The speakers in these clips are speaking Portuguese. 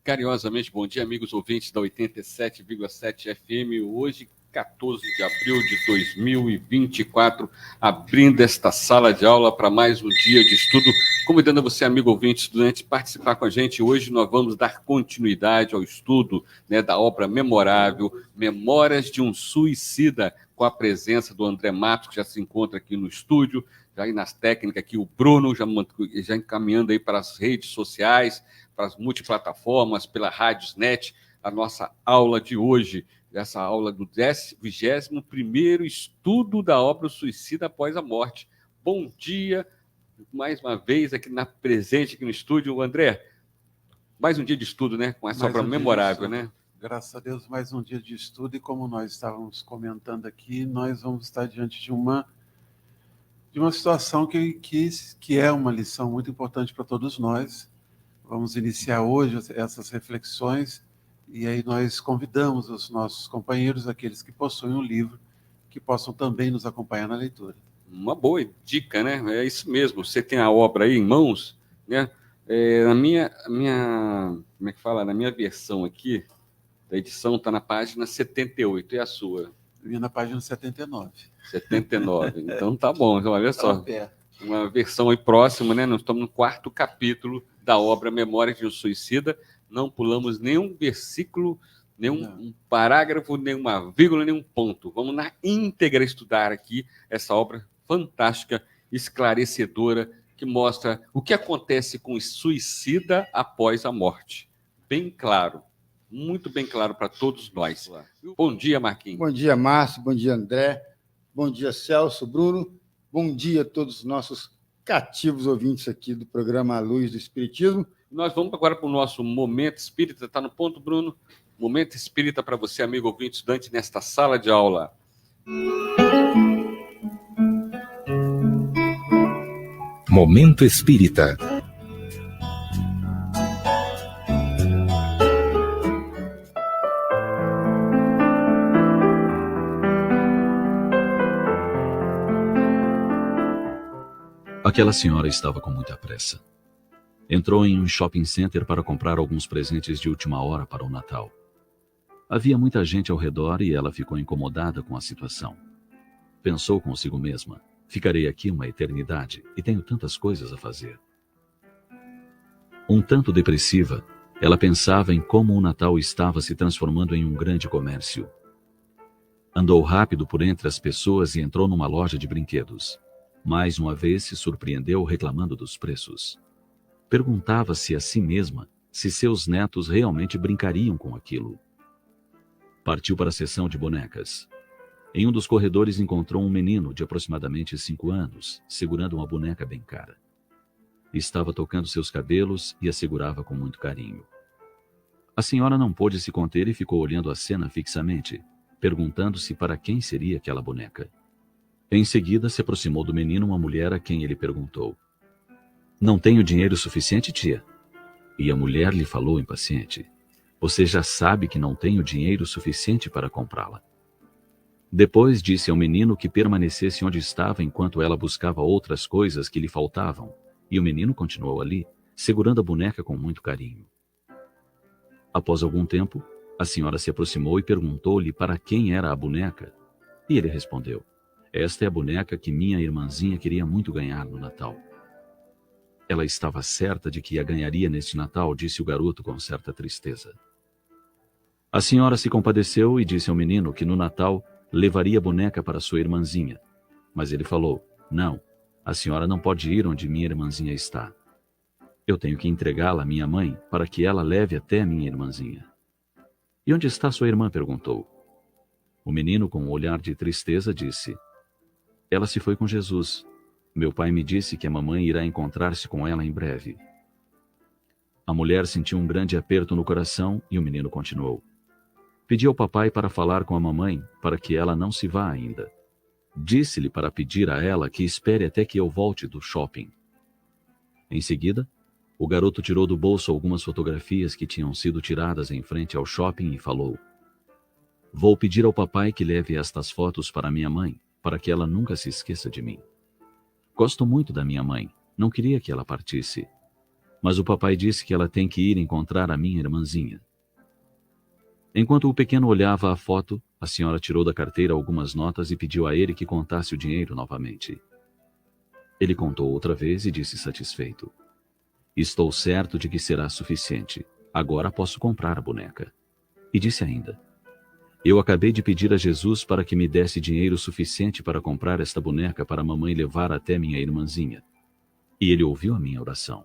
carinhosamente bom dia, amigos ouvintes da 87,7 FM. Hoje, 14 de abril de 2024, abrindo esta sala de aula para mais um dia de estudo, convidando você, amigo ouvinte, estudante, participar com a gente. Hoje nós vamos dar continuidade ao estudo, da obra memorável Memórias de um Suicida, com a presença do André Matos, que já se encontra aqui no estúdio, já aí nas técnicas aqui, o Bruno já encaminhando aí para as redes sociais, para as multiplataformas, pela Rádiosnet, a nossa aula de hoje, essa aula do 21º estudo da obra Suicida após a morte. Bom dia, mais uma vez aqui presente aqui no estúdio, André. Mais um dia de estudo, né? Com essa obra memorável, né? Graças a Deus, mais um dia de estudo, e como nós estávamos comentando aqui, nós vamos estar diante de uma situação que é uma lição muito importante para todos nós. Vamos iniciar hoje essas reflexões, e aí nós convidamos os nossos companheiros, aqueles que possuem um livro, que possam também nos acompanhar na leitura. Uma boa dica, né? É isso mesmo. Você tem a obra aí em mãos, né? Na minha, como é que fala? Na minha versão aqui, da edição, está na página 78, e a sua? E na página 79. 79, então tá bom, então, olha só. Uma versão aí próxima, né? Nós estamos no 4º capítulo da obra Memórias de um Suicida. Não pulamos nenhum versículo, nenhum parágrafo, nenhuma vírgula, nenhum ponto. Vamos na íntegra estudar aqui essa obra fantástica, esclarecedora, que mostra o que acontece com o suicida após a morte. Bem claro, muito bem claro para todos nós. Bom dia, Marquinhos. Bom dia, Márcio. Bom dia, André. Bom dia, Celso, Bruno. Bom dia a todos os nossos cativos ouvintes aqui do programa A Luz do Espiritismo. Nós vamos agora para o nosso Momento Espírita. Está no ponto, Bruno? Momento Espírita para você, amigo ouvinte, estudante, nesta sala de aula. Momento Espírita. Aquela senhora estava com muita pressa. Entrou em um shopping center para comprar alguns presentes de última hora para o Natal. Havia muita gente ao redor e ela ficou incomodada com a situação. Pensou consigo mesma: ficarei aqui uma eternidade e tenho tantas coisas a fazer. Um tanto depressiva, ela pensava em como o Natal estava se transformando em um grande comércio. Andou rápido por entre as pessoas e entrou numa loja de brinquedos. Mais uma vez se surpreendeu reclamando dos preços. Perguntava-se a si mesma se seus netos realmente brincariam com aquilo. Partiu para a seção de bonecas. Em um dos corredores encontrou um menino de aproximadamente 5 anos, segurando uma boneca bem cara. Estava tocando seus cabelos e a segurava com muito carinho. A senhora não pôde se conter e ficou olhando a cena fixamente, perguntando-se para quem seria aquela boneca. Em seguida, se aproximou do menino uma mulher a quem ele perguntou: "Não tenho dinheiro suficiente, tia?" E a mulher lhe falou impaciente: "Você já sabe que não tenho dinheiro suficiente para comprá-la." Depois disse ao menino que permanecesse onde estava enquanto ela buscava outras coisas que lhe faltavam, e o menino continuou ali, segurando a boneca com muito carinho. Após algum tempo, a senhora se aproximou e perguntou-lhe para quem era a boneca, e ele respondeu: "Esta é a boneca que minha irmãzinha queria muito ganhar no Natal." Ela estava certa de que a ganharia neste Natal, disse o garoto com certa tristeza. A senhora se compadeceu e disse ao menino que no Natal levaria a boneca para sua irmãzinha. Mas ele falou: "Não, a senhora não pode ir onde minha irmãzinha está. Eu tenho que entregá-la à minha mãe para que ela leve até a minha irmãzinha." "E onde está sua irmã?" perguntou. O menino, com um olhar de tristeza, disse: "Ela se foi com Jesus. Meu pai me disse que a mamãe irá encontrar-se com ela em breve." A mulher sentiu um grande aperto no coração e o menino continuou: "Pedi ao papai para falar com a mamãe para que ela não se vá ainda. Disse-lhe para pedir a ela que espere até que eu volte do shopping." Em seguida, o garoto tirou do bolso algumas fotografias que tinham sido tiradas em frente ao shopping e falou: "Vou pedir ao papai que leve estas fotos para minha mãe, para que ela nunca se esqueça de mim. Gosto muito da minha mãe, não queria que ela partisse. mas o papai disse que ela tem que ir encontrar a minha irmãzinha. Enquanto o pequeno olhava a foto, a senhora tirou da carteira algumas notas e pediu a ele que contasse o dinheiro novamente. Ele contou outra vez e disse satisfeito: "Estou certo de que será suficiente. Agora posso comprar a boneca." E disse ainda: "Eu acabei de pedir a Jesus para que me desse dinheiro suficiente para comprar esta boneca para a mamãe levar até minha irmãzinha. E ele ouviu a minha oração.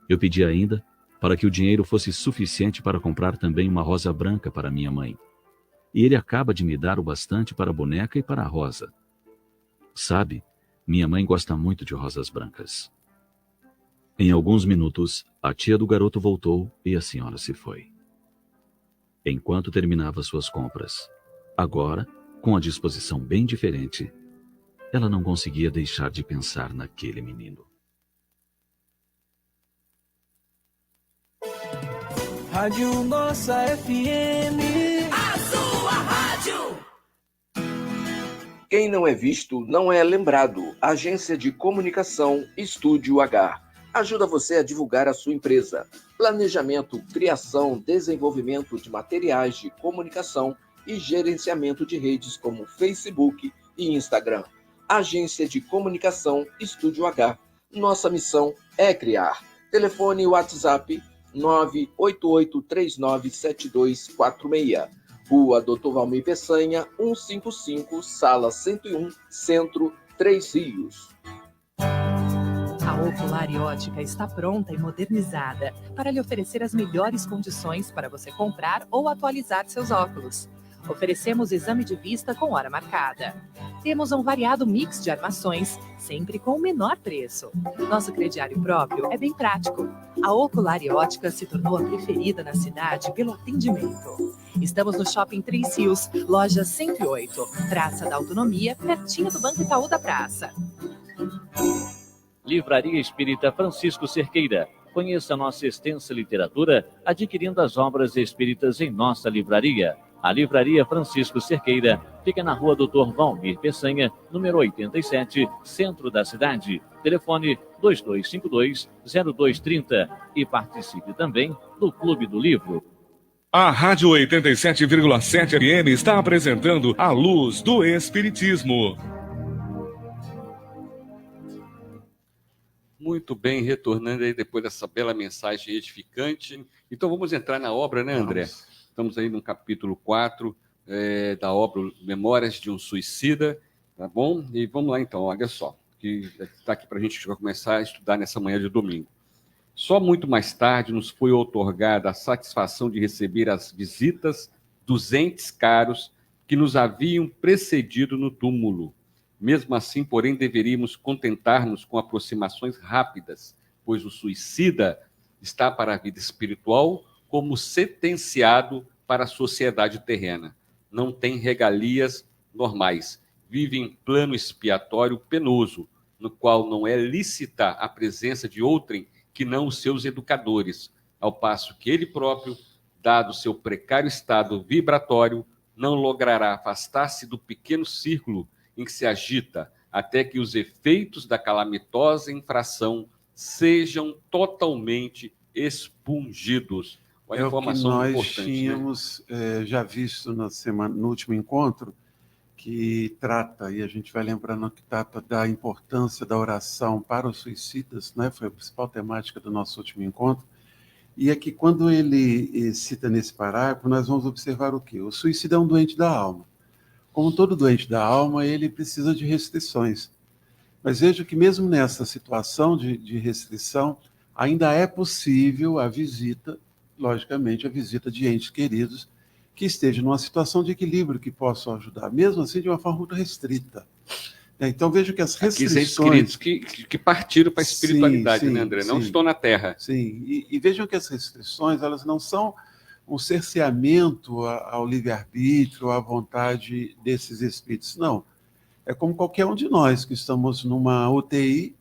Eu pedi ainda para que o dinheiro fosse suficiente para comprar também uma rosa branca para minha mãe. E ele acaba de me dar o bastante para a boneca e para a rosa. Sabe, minha mãe gosta muito de rosas brancas." Em alguns minutos, a tia do garoto voltou e a senhora se foi. Enquanto terminava suas compras, agora, com a disposição bem diferente, ela não conseguia deixar de pensar naquele menino. Rádio Nossa FM, a sua rádio. Quem não é visto não é lembrado. Agência de Comunicação Estúdio H ajuda você a divulgar a sua empresa. Planejamento, criação, desenvolvimento de materiais de comunicação e gerenciamento de redes como Facebook e Instagram. Agência de Comunicação Estúdio H. Nossa missão é criar. Telefone WhatsApp 988397246. Rua Dr. Valmir Peçanha, 155, Sala 101, Centro, 3 Rios. A Ocular e Ótica está pronta e modernizada para lhe oferecer as melhores condições para você comprar ou atualizar seus óculos. Oferecemos exame de vista com hora marcada. Temos um variado mix de armações, sempre com o menor preço. Nosso crediário próprio é bem prático. A Ocular e Ótica se tornou a preferida na cidade pelo atendimento. Estamos no Shopping Três Rios, loja 108, Praça da Autonomia, pertinho do Banco Itaú da Praça. Livraria Espírita Francisco Cerqueira. Conheça nossa extensa literatura adquirindo as obras espíritas em nossa livraria. A Livraria Francisco Cerqueira fica na rua Dr. Valmir Peçanha, número 87, centro da cidade. Telefone 2252-0230 e participe também do Clube do Livro. A Rádio 87,7 FM está apresentando A Luz do Espiritismo. Muito bem, retornando aí depois dessa bela mensagem edificante. Então vamos entrar na obra, né, André? Estamos aí no capítulo 4 da obra Memórias de um Suicida, tá bom? E vamos lá então, olha só, que está aqui para a gente começar a estudar nessa manhã de domingo. Só muito mais tarde nos foi outorgada a satisfação de receber as visitas dos entes caros que nos haviam precedido no túmulo. Mesmo assim, porém, deveríamos contentar-nos com aproximações rápidas, pois o suicida está para a vida espiritual como sentenciado para a sociedade terrena. Não tem regalias normais. Vive em plano expiatório penoso, no qual não é lícita a presença de outrem que não os seus educadores, ao passo que ele próprio, dado seu precário estado vibratório, não logrará afastar-se do pequeno círculo em que se agita, até que os efeitos da calamitosa infração sejam totalmente expungidos. É o que nós tínhamos já visto no último encontro, que trata, e a gente vai lembrando que trata da importância da oração para os suicidas, né? Foi a principal temática do nosso último encontro. E aqui, quando ele cita nesse parágrafo, nós vamos observar o quê? O suicida é um doente da alma. Como todo doente da alma, ele precisa de restrições. Mas veja que mesmo nessa situação de restrição, ainda é possível a visita, logicamente, a visita de entes queridos que estejam numa situação de equilíbrio que possam ajudar, mesmo assim de uma forma muito restrita. Então veja que as restrições... que partiram para a espiritualidade, sim, né, André? Não sim. estão na Terra. Sim, e vejam que as restrições, elas não são um cerceamento ao livre-arbítrio, à vontade desses espíritos, não. É como qualquer um de nós que estamos numa UTI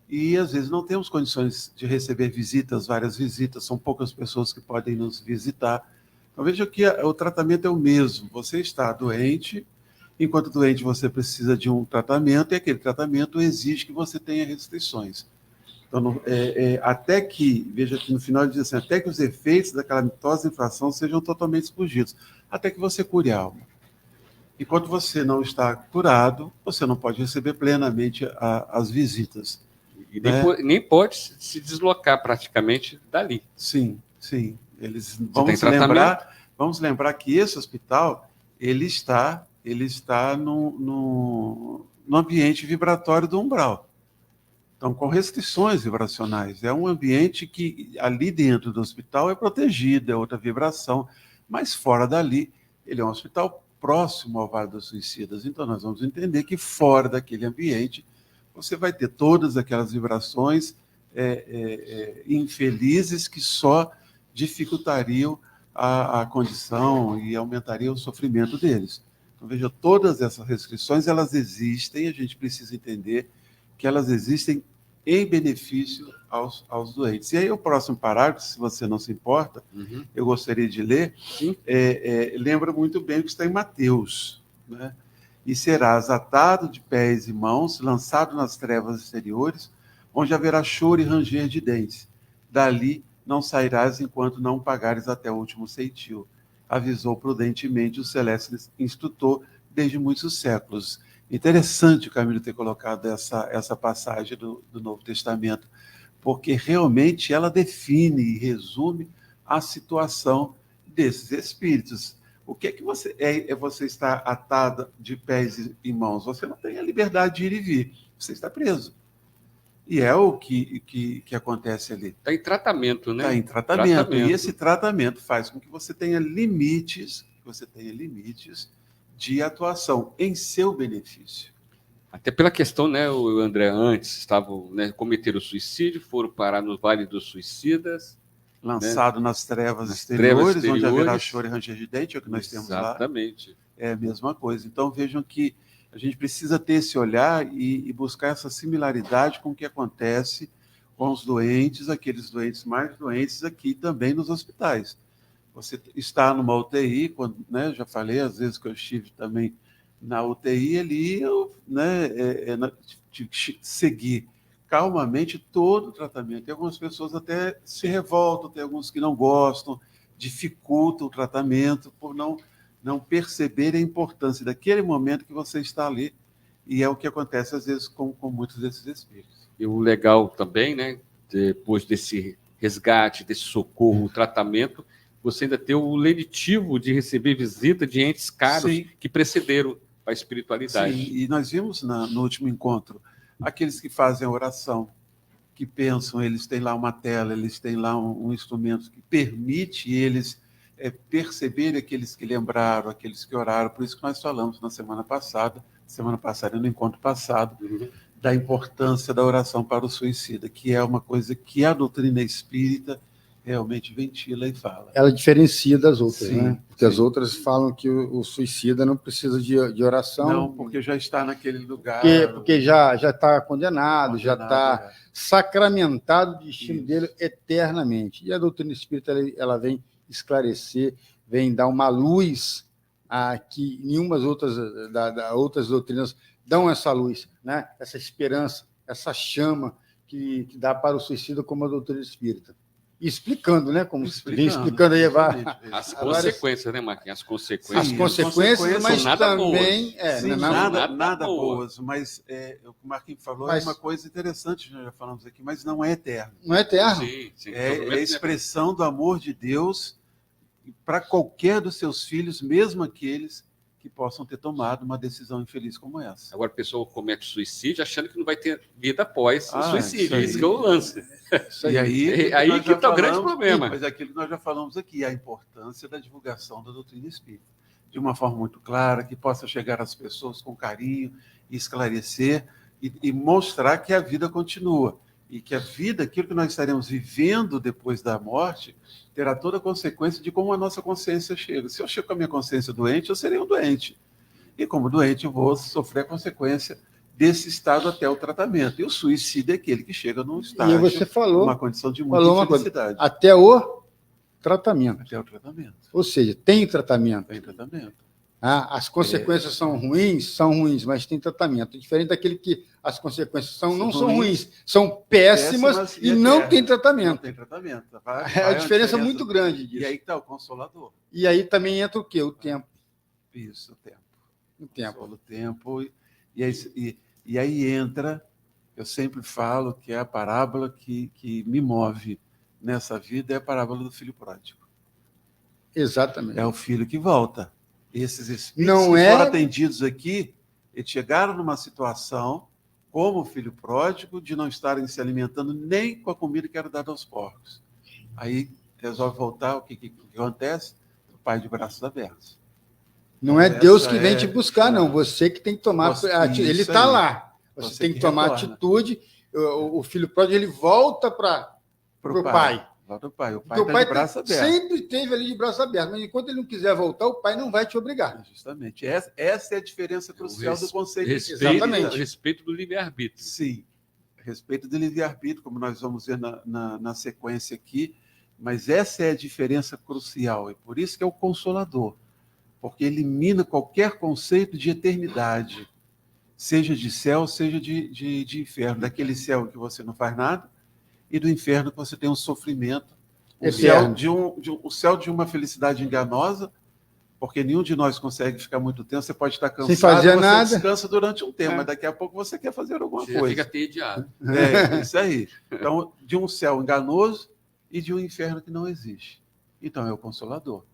e às vezes não temos condições de receber visitas, várias visitas, são poucas pessoas que podem nos visitar. Então veja que o tratamento é o mesmo. Você está doente, enquanto doente você precisa de um tratamento e aquele tratamento exige que você tenha restrições. Então, até que, veja que no final ele diz assim, até que os efeitos da calamitosa infração sejam totalmente expurgidos, até que você cure a alma. Enquanto você não está curado, você não pode receber plenamente as visitas. E nem pode se deslocar praticamente dali. Sim. Vamos lembrar que esse hospital ele está no ambiente vibratório do umbral. Então, com restrições vibracionais. É um ambiente que ali dentro do hospital é protegido, é outra vibração, mas fora dali, ele é um hospital próximo ao Vale dos Suicidas. Então, nós vamos entender que fora daquele ambiente, você vai ter todas aquelas vibrações infelizes que só dificultariam a condição e aumentariam o sofrimento deles. Então, veja, todas essas restrições, elas existem, a gente precisa entender que elas existem em benefício aos doentes. E aí, o próximo parágrafo, se você não se importa, eu gostaria de ler, lembra muito bem o que está em Mateus, né? E serás atado de pés e mãos, lançado nas trevas exteriores, onde haverá choro e ranger de dentes. Dali não sairás enquanto não pagares até o último ceitil. Avisou prudentemente o celeste instrutor desde muitos séculos. Interessante o Camilo ter colocado essa passagem do Novo Testamento, porque realmente ela define e resume a situação desses espíritos. O que é que você está atado de pés e mãos? Você não tem a liberdade de ir e vir, você está preso. E é o que acontece ali. Está em tratamento, né? Está em tratamento. E esse tratamento faz com que você tenha limites, de atuação em seu benefício. Até pela questão, né, o André, antes estavam, né, cometeram suicídio, foram parar no Vale dos Suicidas. Lançado, né, nas trevas exteriores, onde haverá choro e ranger de dente, é o que nós temos lá. Exatamente. É a mesma coisa. Então, vejam que a gente precisa ter esse olhar e buscar essa similaridade com o que acontece com os doentes, aqueles doentes mais doentes aqui também nos hospitais. Você está numa UTI, né, já falei, às vezes que eu estive também na UTI ali, eu tive que seguir calmamente todo o tratamento. Tem algumas pessoas até se revoltam, tem alguns que não gostam, dificultam o tratamento por não perceberem a importância daquele momento que você está ali. E é o que acontece, às vezes, com muitos desses espíritos. E o legal também, né, depois desse resgate, desse socorro, tratamento, você ainda tem o lenitivo de receber visita de entes caros. Sim. Que precederam a espiritualidade. Sim, e nós vimos no último encontro, aqueles que fazem a oração, que pensam, eles têm lá uma tela, eles têm lá um instrumento que permite eles perceberem aqueles que lembraram, aqueles que oraram. Por isso que nós falamos na semana passada no encontro passado, da importância da oração para o suicida, que é uma coisa que a doutrina espírita realmente ventila e fala. Ela diferencia das outras, sim, né? Porque as outras falam que o suicida não precisa de oração. Não, porque já está naquele lugar. Porque já está condenado, já está sacramentado o destino dele eternamente. E a doutrina espírita ela vem esclarecer, vem dar uma luz a que nenhuma outras doutrinas dão essa luz, né? Essa esperança, essa chama que dá para o suicida como a doutrina espírita. Explicando, né? Como vem explicando aí as consequências, né, Marquinhos? As consequências. As consequências, mas nada também nada boas. Mas o que o Marquinhos falou é uma coisa interessante, nós já falamos aqui, mas não é eterno. Não é eterno. Sim. É a expressão do amor de Deus para qualquer dos seus filhos, mesmo aqueles que possam ter tomado uma decisão infeliz como essa. Agora, a pessoa comete suicídio achando que não vai ter vida após o suicídio. Isso que é o lance. E aí que está o grande problema. Mas aquilo que nós já falamos aqui, a importância da divulgação da doutrina espírita, de uma forma muito clara, que possa chegar às pessoas com carinho, esclarecer e mostrar que a vida continua. E que a vida, aquilo que nós estaremos vivendo depois da morte, terá toda a consequência de como a nossa consciência chega. Se eu chego com a minha consciência doente, eu serei um doente. E como doente, eu vou sofrer a consequência desse estado até o tratamento. E o suicídio é aquele que chega num estágio, e você falou, uma condição de muita infelicidade. Até o tratamento. Até o tratamento. Ou seja, tem tratamento. Tem tratamento. As consequências são ruins, mas tem tratamento. Diferente daquele que as consequências não são ruins, são péssimas e não tem tratamento. Não tem tratamento. A diferença é muito grande disso. E aí está o Consolador. E aí também entra o quê? O tempo. Isso, o tempo. O tempo. O tempo. E aí entra, eu sempre falo que é a parábola que me move nessa vida, é a parábola do filho pródigo. Exatamente. É o filho que volta. Esses espíritos não que é... foram atendidos aqui, eles chegaram numa situação, como o filho pródigo, de não estarem se alimentando nem com a comida que era dada aos porcos. Aí resolve voltar, o que acontece? O pai de braços abertos. Não é Deus que vem te buscar, não. Você que tem que tomar atitude. Ele está lá. Você tem que tomar atitude. O filho pródigo, ele volta para o pai. Volta o pai. O pai está de braço aberto. Sempre esteve ali de braço aberto. Mas enquanto ele não quiser voltar, o pai não vai te obrigar. Justamente. Essa é a diferença crucial do conceito. Exatamente. Respeito do livre-arbítrio. Sim. Respeito do livre-arbítrio, como nós vamos ver na sequência aqui. Mas essa é a diferença crucial. É por isso que é o Consolador. Porque elimina qualquer conceito de eternidade, seja de céu, seja de inferno. Daquele céu que você não faz nada e do inferno que você tem um sofrimento. O céu de uma felicidade enganosa, porque nenhum de nós consegue ficar muito tempo. Você pode estar cansado, sem fazer você nada. Descansa durante um tempo, mas daqui a pouco você quer fazer alguma coisa. Fica tediado. É, isso aí. Então, de um céu enganoso e de um inferno que não existe. Então, é o Consolador.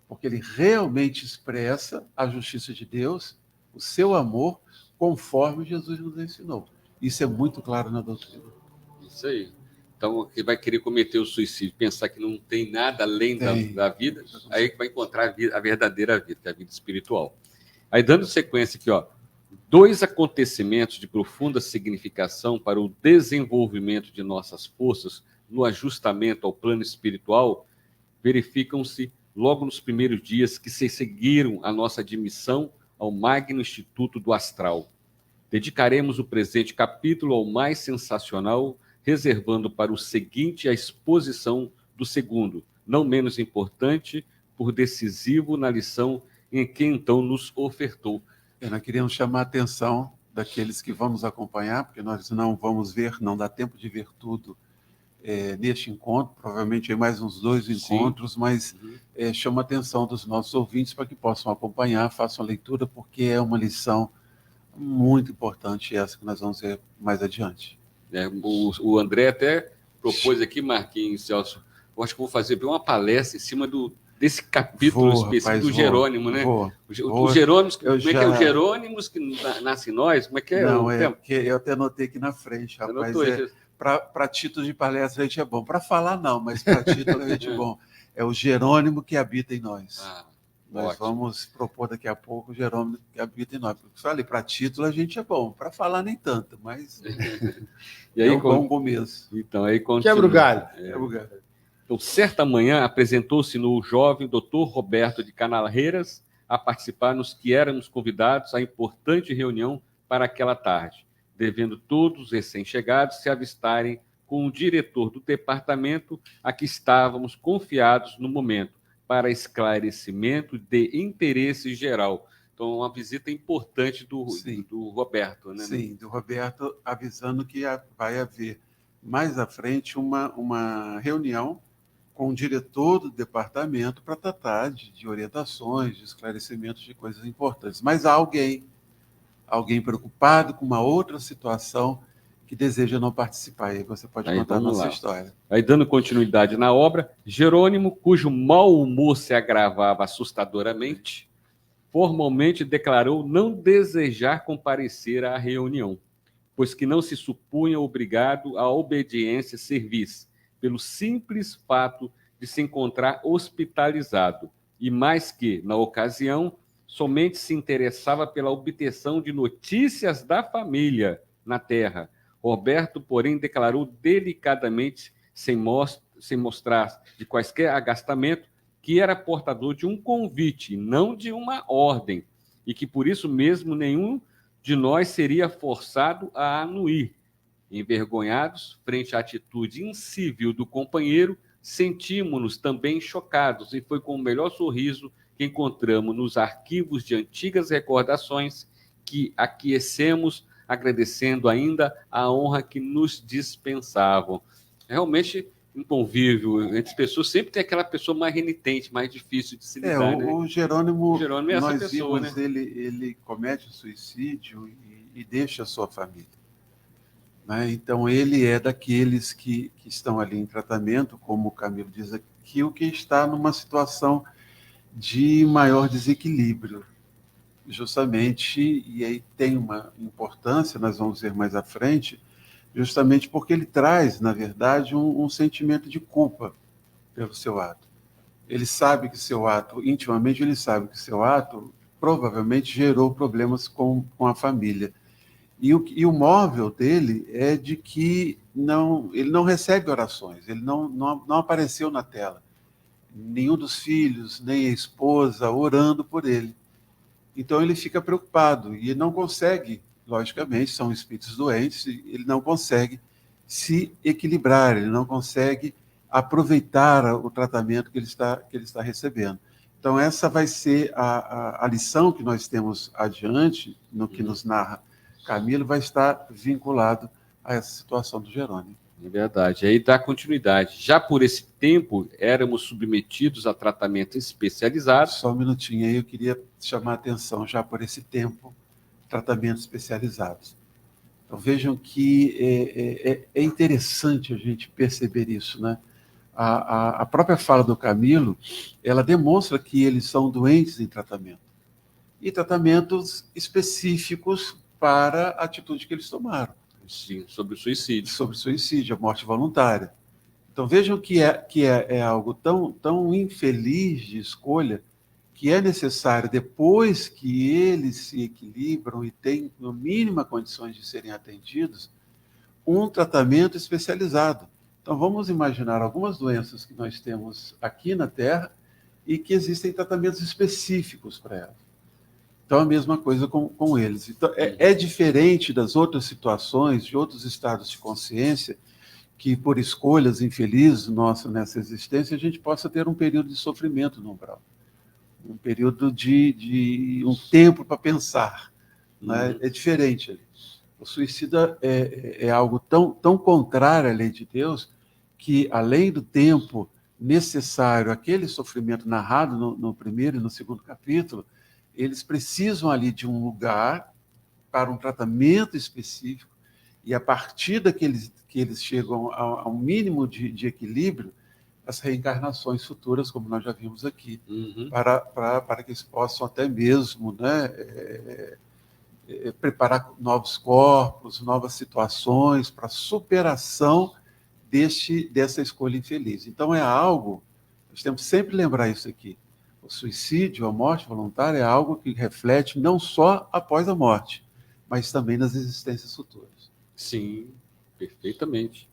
Porque ele realmente expressa a justiça de Deus, o seu amor, conforme Jesus nos ensinou. Isso é muito claro na doutrina. Isso aí. Então, quem vai querer cometer o suicídio, pensar que não tem nada além da vida, aí que vai encontrar a verdadeira vida, que é a vida espiritual. Aí, dando sequência aqui, 2 acontecimentos de profunda significação para o desenvolvimento de nossas forças no ajustamento ao plano espiritual verificam-se logo nos primeiros dias que se seguiram a nossa admissão ao Magno Instituto do Astral. Dedicaremos o presente capítulo ao mais sensacional, reservando para o seguinte a exposição do segundo, não menos importante, por decisivo na lição em que então nos ofertou. Nós queríamos chamar a atenção daqueles que vamos acompanhar, porque nós não vamos ver, não dá tempo de ver tudo neste encontro, provavelmente mais uns 2 encontros, mas chama a atenção dos nossos ouvintes para que possam acompanhar, façam a leitura, porque é uma lição muito importante essa que nós vamos ver mais adiante. O André até propôs aqui, Marquinhos, Celso, eu acho que vou fazer uma palestra em cima desse capítulo específico do Jerônimo, né? Os Jerônimos, como é que é? Os Jerônimos que nascem em nós? Como é que é? Não, porque eu até anotei aqui na frente, rapaz. Para título de palestra a gente é bom. Para falar, não, mas para título a gente é bom. É o Jerônimo que habita em nós. Nós vamos propor daqui a pouco o Jerônimo que habita em nós. Porque falei, para título a gente é bom. Para falar, nem tanto, mas e aí, é um bom começo. Então, aí continua. Quebra o galho. Quebra o galho. Então, certa manhã, apresentou-se-nos o jovem Dr. Roberto de Canalreiras a participar nos que éramos convidados à importante reunião para aquela tarde, devendo todos os recém-chegados se avistarem com o diretor do departamento a que estávamos confiados no momento, para esclarecimento de interesse geral. Então, uma visita importante do Roberto. Né? Sim, do Roberto, avisando que vai haver mais à frente uma reunião com o diretor do departamento para tratar de orientações, de esclarecimentos de coisas importantes. Mas há alguém preocupado com uma outra situação que deseja não participar. Aí você pode contar a nossa história. Aí, dando continuidade na obra, Jerônimo, cujo mau humor se agravava assustadoramente, formalmente declarou não desejar comparecer à reunião, pois que não se supunha obrigado à obediência serviço, pelo simples fato de se encontrar hospitalizado, e mais que, na ocasião, somente se interessava pela obtenção de notícias da família na terra. Roberto, porém, declarou delicadamente, sem mostrar de quaisquer agastamento, que era portador de um convite, não de uma ordem, e que por isso mesmo nenhum de nós seria forçado a anuir. Envergonhados, frente à atitude incivil do companheiro, sentimos-nos também chocados, e foi com o melhor sorriso que encontramos nos arquivos de antigas recordações que aquecemos, agradecendo ainda a honra que nos dispensavam. Realmente, um convívio entre as pessoas sempre tem aquela pessoa mais renitente, mais difícil de se lidar, né? O Jerônimo, O Jerônimo é essa nós pessoa, vimos, né? ele comete o suicídio e deixa a sua família. Né? Então, ele é daqueles que estão ali em tratamento, como o Camilo diz aqui, o que está numa situação de maior desequilíbrio, justamente, e aí tem uma importância, nós vamos ver mais à frente, justamente porque ele traz, na verdade, um sentimento de culpa pelo seu ato. Ele sabe que seu ato, intimamente ele sabe que seu ato provavelmente gerou problemas com a família. E o móvel dele é de que ele não recebe orações, ele não apareceu na tela. Nenhum dos filhos, nem a esposa orando por ele. Então ele fica preocupado e não consegue, logicamente, são espíritos doentes, ele não consegue se equilibrar, ele não consegue aproveitar o tratamento que ele está recebendo. Então essa vai ser a lição que nós temos adiante, no que nos narra Camilo, vai estar vinculado a essa situação do Jerônimo. É verdade. Aí dá continuidade. Já por esse tempo, éramos submetidos a tratamento especializado. Só um minutinho aí, eu queria chamar a atenção, já por esse tempo, tratamentos especializados. Então vejam que é interessante a gente perceber isso, né? A própria fala do Camilo, ela demonstra que eles são doentes em tratamento. E tratamentos específicos para a atitude que eles tomaram. Sim, sobre o suicídio. Sobre o suicídio, a morte voluntária. Então vejam que é algo tão infeliz de escolha que é necessário, depois que eles se equilibram e têm, no mínimo, condições de serem atendidos, um tratamento especializado. Então vamos imaginar algumas doenças que nós temos aqui na Terra e que existem tratamentos específicos para elas. Então, a mesma coisa com eles. Então, é diferente das outras situações, de outros estados de consciência, que por escolhas infelizes nossas nessa existência, a gente possa ter um período de sofrimento no umbral. Um período de um tempo para pensar. Né? É diferente ali. O suicídio é algo tão contrário à lei de Deus, que além do tempo necessário, aquele sofrimento narrado no primeiro e no segundo capítulo, eles precisam ali de um lugar para um tratamento específico e a partir daqueles que eles chegam ao mínimo de equilíbrio, as reencarnações futuras, como nós já vimos aqui, para que eles possam até mesmo, né, preparar novos corpos, novas situações para superação dessa escolha infeliz. Então é algo, nós temos que sempre lembrar isso aqui, o suicídio, a morte voluntária é algo que reflete não só após a morte, mas também nas existências futuras. Sim, perfeitamente.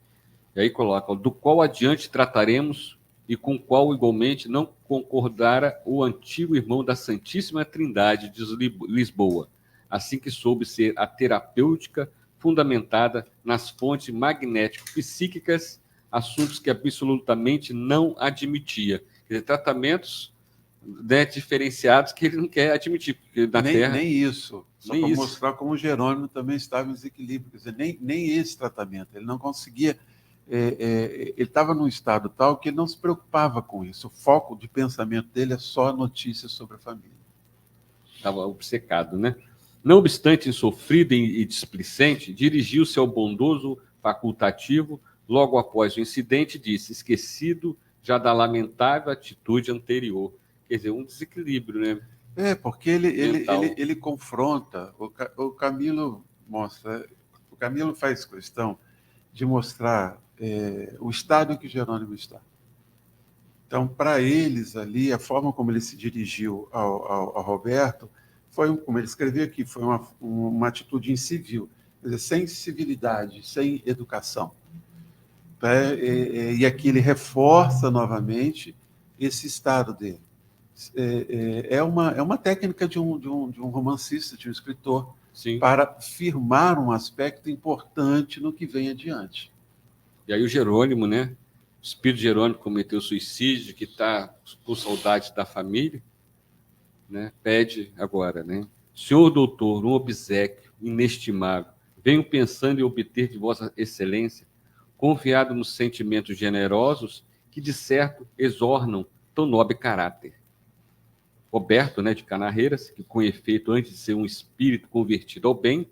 E aí coloca, do qual adiante trataremos e com qual igualmente não concordara o antigo irmão da Santíssima Trindade de Lisboa, assim que soube ser a terapêutica fundamentada nas fontes magnético-psíquicas, assuntos que absolutamente não admitia. Quer dizer, tratamentos diferenciados que ele não quer admitir, porque na Terra... Nem isso. Só para mostrar como o Jerônimo também estava em desequilíbrio. Quer dizer, nem esse tratamento. Ele não conseguia... ele estava num estado tal que ele não se preocupava com isso. O foco de pensamento dele é só notícias sobre a família. Estava obcecado, né? Não obstante insofrido e displicente, dirigiu-se ao bondoso facultativo logo após o incidente, disse, esquecido já da lamentável atitude anterior. Quer dizer, um desequilíbrio, né? Porque ele confronta, o Camilo mostra, o Camilo faz questão de mostrar o estado em que Jerônimo está. Então, para eles ali, a forma como ele se dirigiu ao Roberto, foi, como ele escreveu aqui, foi uma atitude incivil, quer dizer, sem civilidade, sem educação. E aqui ele reforça novamente esse estado dele. É uma técnica de um romancista, de um escritor, Sim. Para firmar um aspecto importante no que vem adiante. E aí o Jerônimo, né? O espírito Jerônimo cometeu suicídio, que está com saudade da família, né, pede agora, né? Senhor doutor, um obséquio inestimável. Venho pensando em obter de Vossa Excelência, confiado nos sentimentos generosos que, de certo, exornam tão nobre caráter. Roberto, né, de Canarreiras, que com efeito, antes de ser um espírito convertido ao bem,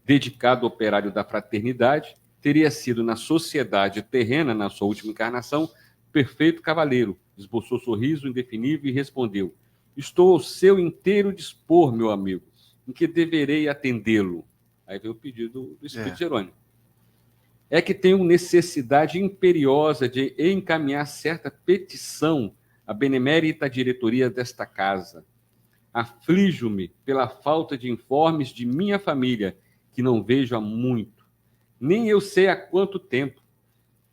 dedicado ao operário da fraternidade, teria sido na sociedade terrena, na sua última encarnação, perfeito cavaleiro. Esboçou sorriso indefinível e respondeu: estou ao seu inteiro dispor, meu amigo, em que deverei atendê-lo. Aí veio o pedido do Espírito Jerônimo. É que tenho necessidade imperiosa de encaminhar certa petição à benemérita diretoria desta casa. Aflijo-me pela falta de informes de minha família, que não vejo há muito. Nem eu sei há quanto tempo.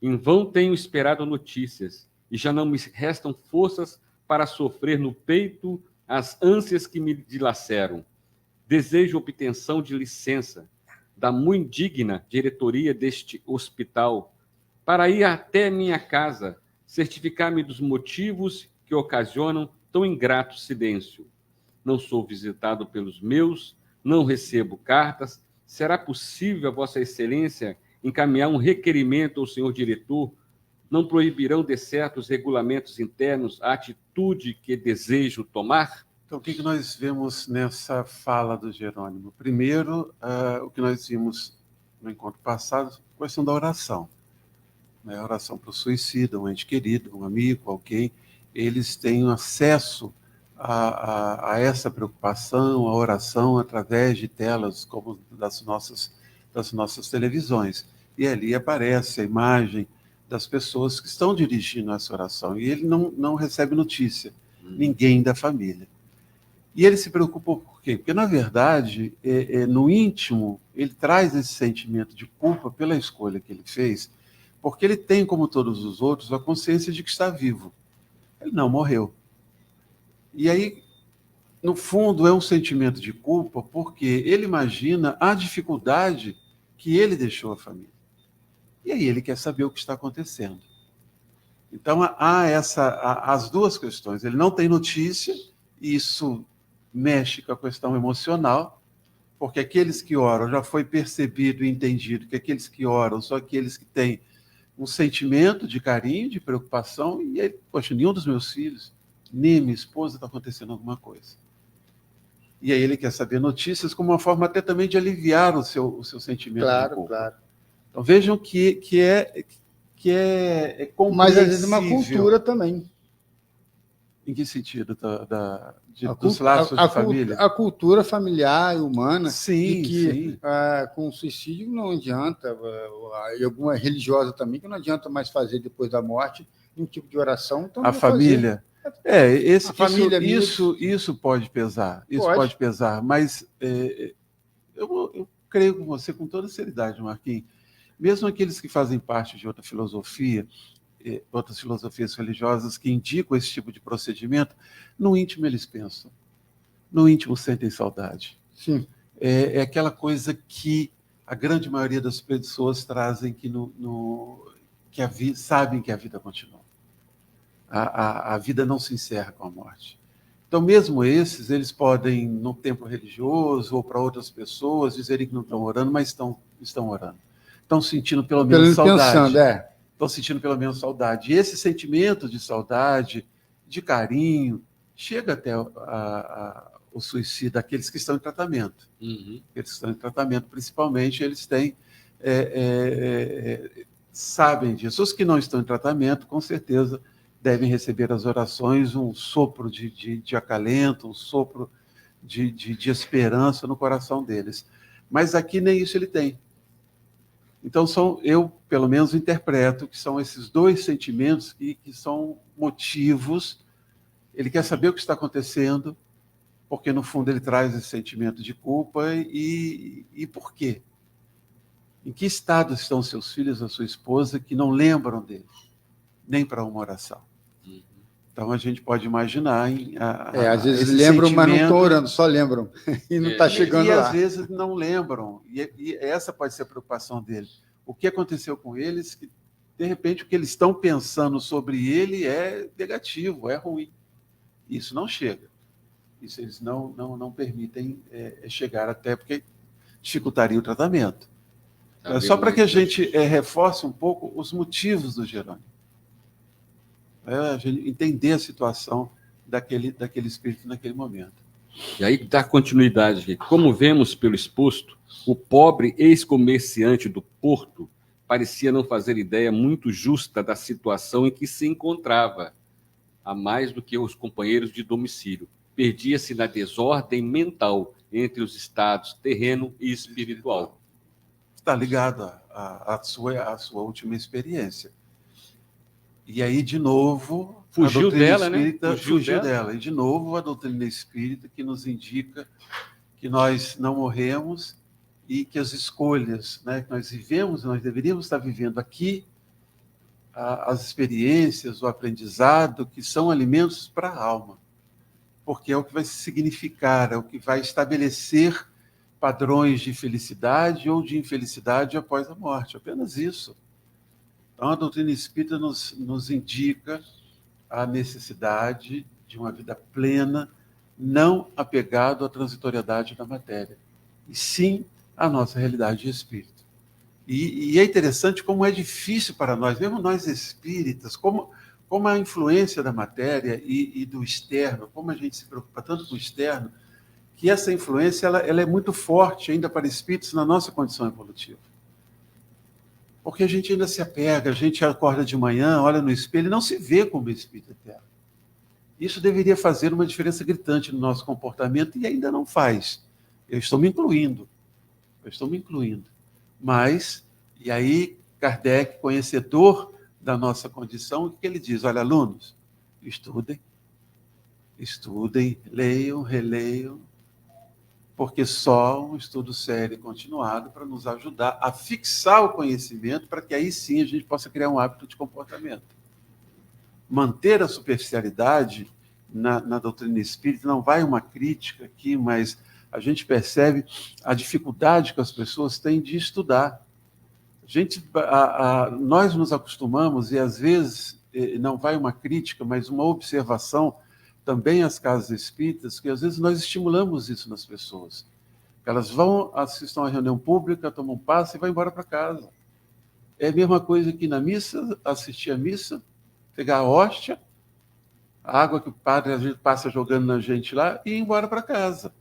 Em vão tenho esperado notícias, e já não me restam forças para sofrer no peito as ânsias que me dilaceram. Desejo obtenção de licença da muito digna diretoria deste hospital para ir até minha casa, certificar-me dos motivos que ocasionam tão ingrato silêncio. Não sou visitado pelos meus, não recebo cartas. Será possível a Vossa Excelência encaminhar um requerimento ao senhor diretor? Não proibirão de certos regulamentos internos a atitude que desejo tomar? Então, o que nós vemos nessa fala do Jerônimo? Primeiro, o que nós vimos no encontro passado, a questão da oração. A oração para o suicida, um ente querido, um amigo, alguém, eles têm acesso a essa preocupação, a oração, através de telas como das nossas televisões. E ali aparece a imagem das pessoas que estão dirigindo essa oração. E ele não recebe notícia, ninguém da família. E ele se preocupa por quê? Porque, na verdade, no íntimo, ele traz esse sentimento de culpa pela escolha que ele fez, porque ele tem, como todos os outros, a consciência de que está vivo. Ele não morreu. E aí, no fundo, é um sentimento de culpa, porque ele imagina a dificuldade que ele deixou à família. E aí ele quer saber o que está acontecendo. Então, há as duas questões. Ele não tem notícia, e isso mexe com a questão emocional, porque aqueles que oram, já foi percebido e entendido que aqueles que oram são aqueles que têm um sentimento de carinho, de preocupação, e ele, poxa, nenhum dos meus filhos, nem minha esposa está acontecendo alguma coisa. E aí ele quer saber notícias como uma forma até também de aliviar o seu sentimento de culpa. Claro. Então vejam que é compreensível. Mas às vezes é uma cultura também. Em que sentido? Dos laços de família? A cultura familiar e humana. Sim, que com o suicídio não adianta, e alguma religiosa também, que não adianta mais fazer depois da morte um tipo de oração. Então a família. Isso pode pesar. Isso pode pesar. Mas eu creio com você com toda seriedade, Marquinhos. Mesmo aqueles que fazem parte de outra filosofia, outras filosofias religiosas que indicam esse tipo de procedimento, no íntimo eles pensam, no íntimo sentem saudade. Sim. É aquela coisa que a grande maioria das pessoas trazem sabem que a vida continua. A vida não se encerra com a morte. Então, mesmo eles podem, no templo religioso ou para outras pessoas, dizerem que não estão orando, mas estão orando. Estão sentindo pelo menos saudade. Estão sentindo pelo menos saudade. E esse sentimento de saudade, de carinho, chega até o suicídio, aqueles que estão em tratamento. Uhum. Eles que estão em tratamento, principalmente, eles têm sabem disso. Os que não estão em tratamento, com certeza, devem receber as orações, um sopro de acalento, um sopro de esperança no coração deles. Mas aqui nem isso ele tem. Então, eu, pelo menos, interpreto que são esses dois sentimentos que são motivos. Ele quer saber o que está acontecendo, porque, no fundo, ele traz esse sentimento de culpa. E por quê? Em que estado estão seus filhos, a sua esposa, que não lembram dele, nem para uma oração? Então, a gente pode imaginar... às vezes lembram, mas não estão orando, só lembram. E não está chegando lá. E, às vezes, não lembram. E essa pode ser a preocupação dele. O que aconteceu com eles, que, de repente, o que eles estão pensando sobre ele é negativo, é ruim. Isso não chega. Isso eles não permitem chegar até, porque dificultaria o tratamento. Só para que a gente reforce um pouco os motivos do Jerônimo. A gente entender a situação daquele espírito naquele momento. E aí dá continuidade aqui. Como vemos pelo exposto, o pobre ex-comerciante do Porto parecia não fazer ideia muito justa da situação em que se encontrava, a mais do que os companheiros de domicílio. Perdia-se na desordem mental entre os estados terreno e espiritual. Está ligado à sua última experiência. E aí, de novo, fugiu dela, espírita, né? Fugiu dela. E, de novo, a doutrina espírita que nos indica que nós não morremos e que as escolhas, né, que nós vivemos, nós deveríamos estar vivendo aqui, as experiências, o aprendizado, que são alimentos para a alma. Porque é o que vai significar, é o que vai estabelecer padrões de felicidade ou de infelicidade após a morte. Apenas isso. Então, a doutrina espírita nos indica a necessidade de uma vida plena, não apegado à transitoriedade da matéria, e sim à nossa realidade de espírito. E é interessante como é difícil para nós, mesmo nós espíritas, como a influência da matéria e do externo, como a gente se preocupa tanto com o externo, que essa influência ela é muito forte ainda para espíritos na nossa condição evolutiva. Porque a gente ainda se apega, a gente acorda de manhã, olha no espelho e não se vê como espírito eterno. Isso deveria fazer uma diferença gritante no nosso comportamento e ainda não faz. Eu estou me incluindo. Mas, e aí, Kardec, conhecedor da nossa condição, o que ele diz? Olha, alunos, estudem, leiam, releiam, porque só um estudo sério e continuado para nos ajudar a fixar o conhecimento, para que aí sim a gente possa criar um hábito de comportamento. Manter a superficialidade na doutrina espírita, não vai uma crítica aqui, mas a gente percebe a dificuldade que as pessoas têm de estudar. Nós nos acostumamos, e às vezes não vai uma crítica, mas uma observação, também as casas espíritas, que às vezes nós estimulamos isso nas pessoas. Elas vão, assistem a uma reunião pública, tomam um passe e vão embora para casa. É a mesma coisa que na missa, assistir a missa, pegar a hóstia, a água que o padre a gente passa jogando na gente lá e ir embora para casa.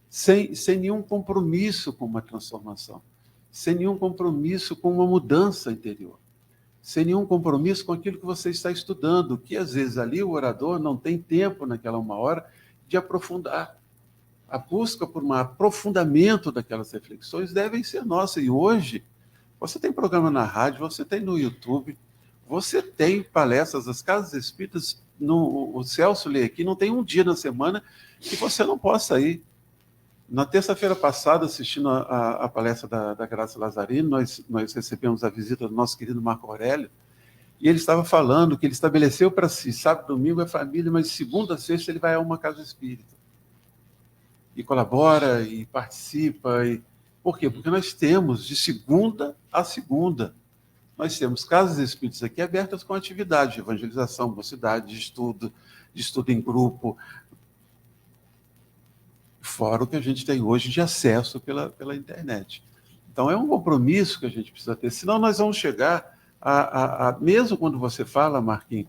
Sem nenhum compromisso com uma transformação. Sem nenhum compromisso com uma mudança interior. Sem nenhum compromisso com aquilo que você está estudando, que às vezes ali o orador não tem tempo naquela uma hora de aprofundar. A busca por um aprofundamento daquelas reflexões devem ser nossa. E hoje, você tem programa na rádio, você tem no YouTube, você tem palestras, as casas espíritas, o Celso lê aqui, não tem um dia na semana que você não possa ir. Na terça-feira passada, assistindo a palestra da Graça Lazarino, nós recebemos a visita do nosso querido Marco Aurélio, e ele estava falando que ele estabeleceu para si, sábado, domingo é família, mas segunda a sexta ele vai a uma casa espírita. E colabora, e participa. Por quê? Porque nós temos, de segunda a segunda, nós temos casas espíritas aqui abertas com atividade de evangelização, mocidade, de estudo em grupo, fora o que a gente tem hoje de acesso pela internet. Então, é um compromisso que a gente precisa ter, senão nós vamos chegar mesmo quando você fala, Marquinhos,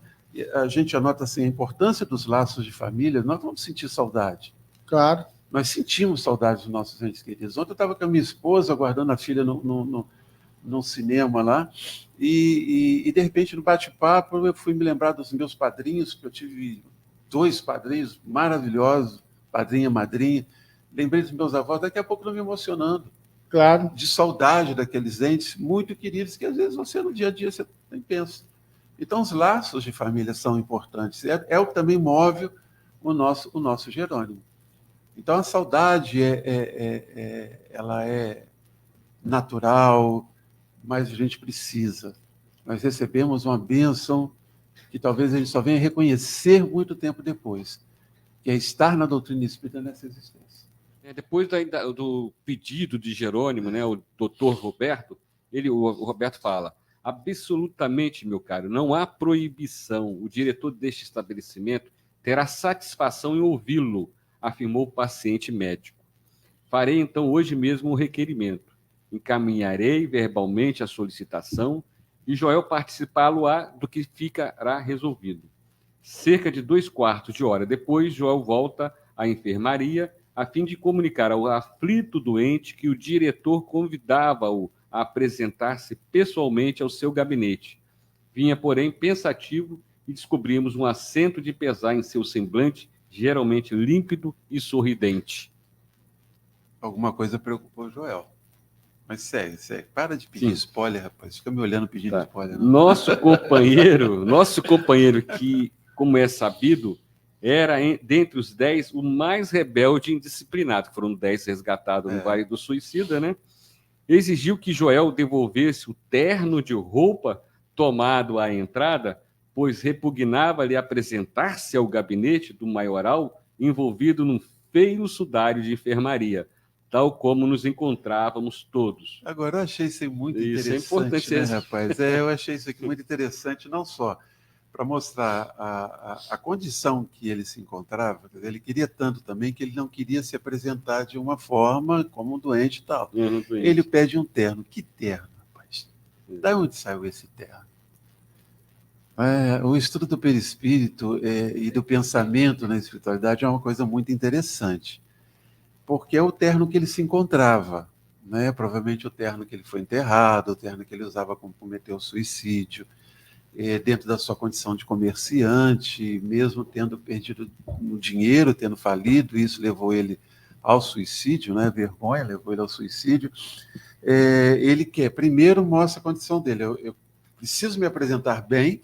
a gente anota assim, a importância dos laços de família, nós vamos sentir saudade. Claro. Nós sentimos saudade dos nossos entes queridos. Ontem eu estava com a minha esposa, aguardando a filha no cinema lá, e de repente, no bate-papo, eu fui me lembrar dos meus padrinhos, que eu tive 2 padrinhos maravilhosos, padrinha, madrinha. Lembrei dos meus avós, daqui a pouco estou me emocionando. Claro. De saudade daqueles entes muito queridos, que às vezes você, no dia a dia, você nem pensa. Então, os laços de família são importantes. É o que também move o nosso Jerônimo. Então, a saudade, ela é natural, mas a gente precisa. Nós recebemos uma bênção que talvez a gente só venha reconhecer muito tempo depois, que é estar na doutrina espírita nessa existência. Depois do pedido de Jerônimo, né, o doutor Roberto, o Roberto fala: absolutamente, meu caro, não há proibição. O diretor deste estabelecimento terá satisfação em ouvi-lo, afirmou o paciente médico. Farei então hoje mesmo o requerimento. Encaminharei verbalmente a solicitação e Joel participá-lo-á do que ficará resolvido. Cerca de 2/4 de hora depois, Joel volta à enfermaria a fim de comunicar ao aflito doente que o diretor convidava-o a apresentar-se pessoalmente ao seu gabinete. Vinha, porém, pensativo e descobrimos um acento de pesar em seu semblante, geralmente límpido e sorridente. Alguma coisa preocupou o Joel. Mas segue. Para de pedir spoiler, rapaz. Fica me olhando pedindo spoiler. Não. Nosso companheiro que, como é sabido, era, dentre os 10, o mais rebelde e indisciplinado. Foram 10 resgatados no Vale do Suicida, né? Exigiu que Joel devolvesse o terno de roupa tomado à entrada, pois repugnava-lhe apresentar-se ao gabinete do maioral envolvido num feio sudário de enfermaria, tal como nos encontrávamos todos. Agora, eu achei isso muito Isso interessante, é importante, né, rapaz? Eu achei isso aqui muito interessante, não só para mostrar a condição que ele se encontrava, ele queria tanto também que ele não queria se apresentar de uma forma como um doente e tal. Ele pede um terno. Que terno, rapaz? Da onde saiu esse terno? O estudo do perispírito e do pensamento na espiritualidade é uma coisa muito interessante, porque é o terno que ele se encontrava, né? Provavelmente o terno que ele foi enterrado, o terno que ele usava para cometer o suicídio, dentro da sua condição de comerciante, mesmo tendo perdido o dinheiro, tendo falido, isso levou ele ao suicídio, né? Vergonha levou ele ao suicídio. Ele quer, primeiro, mostra a condição dele. Eu preciso me apresentar bem,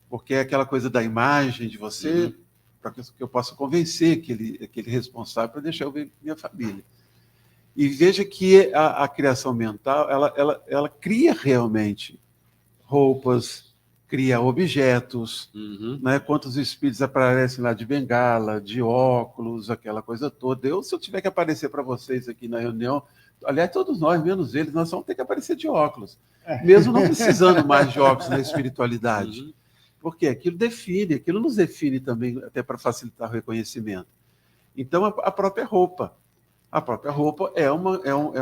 porque é aquela coisa da imagem de você, para que eu possa convencer aquele responsável para deixar eu ver minha família. E veja que a criação mental, ela cria realmente roupas, cria objetos, né? Quantos espíritos aparecem lá de bengala, de óculos, aquela coisa toda. Se eu tiver que aparecer para vocês aqui na reunião, aliás, todos nós, menos eles, nós vamos ter que aparecer de óculos, mesmo não precisando mais de óculos na espiritualidade. Porque aquilo nos define também, até para facilitar o reconhecimento. Então, a própria roupa. A própria roupa é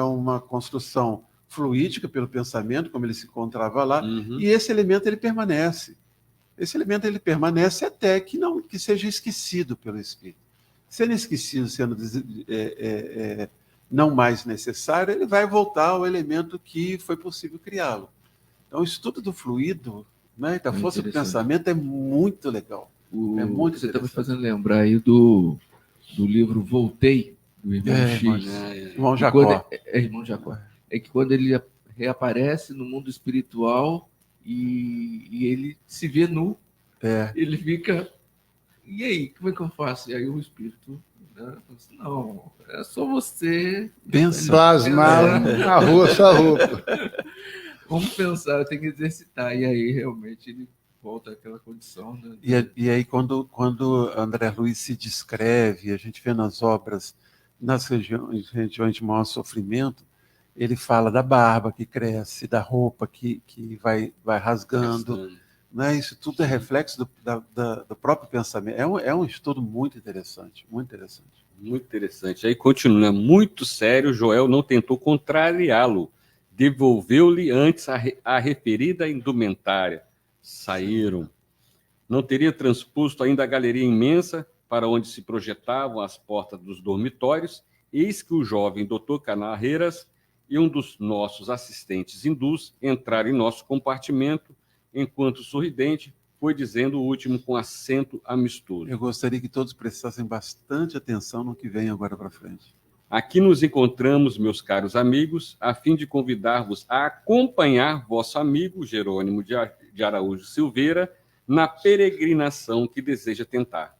uma construção fluídica pelo pensamento, como ele se encontrava lá, e esse elemento ele permanece. Esse elemento ele permanece até que seja esquecido pelo espírito. Sendo esquecido, sendo não mais necessário, ele vai voltar ao elemento que foi possível criá-lo. Então, o estudo do fluido, né, da força do pensamento é muito legal. Você está me fazendo lembrar aí do livro Voltei, do Irmão X. Irmão Jacó. Irmão Jacó. É que quando ele reaparece no mundo espiritual e ele se vê nu, ele fica... E aí, como é que eu faço? E aí o espírito... Não, é só você... Plasmar na rua sua roupa. Vamos pensar, tem que exercitar. E aí, realmente, ele volta àquela condição. Né? E aí, quando André Luiz se descreve, a gente vê nas obras, nas regiões de maior sofrimento, ele fala da barba que cresce, da roupa que vai rasgando. Né? Isso tudo é reflexo do próprio pensamento. É um estudo muito interessante, muito interessante. Muito interessante. Aí continua, muito sério, Joel não tentou contrariá-lo. Devolveu-lhe antes a referida indumentária. Saíram. Não teria transposto ainda a galeria imensa para onde se projetavam as portas dos dormitórios, eis que o jovem doutor Canarreiras e um dos nossos assistentes hindus entraram em nosso compartimento, enquanto sorridente foi dizendo o último com acento amistoso. Eu gostaria que todos prestassem bastante atenção no que vem agora para frente. Aqui nos encontramos, meus caros amigos, a fim de convidar-vos a acompanhar vosso amigo Jerônimo de Araújo Silveira na peregrinação que deseja tentar.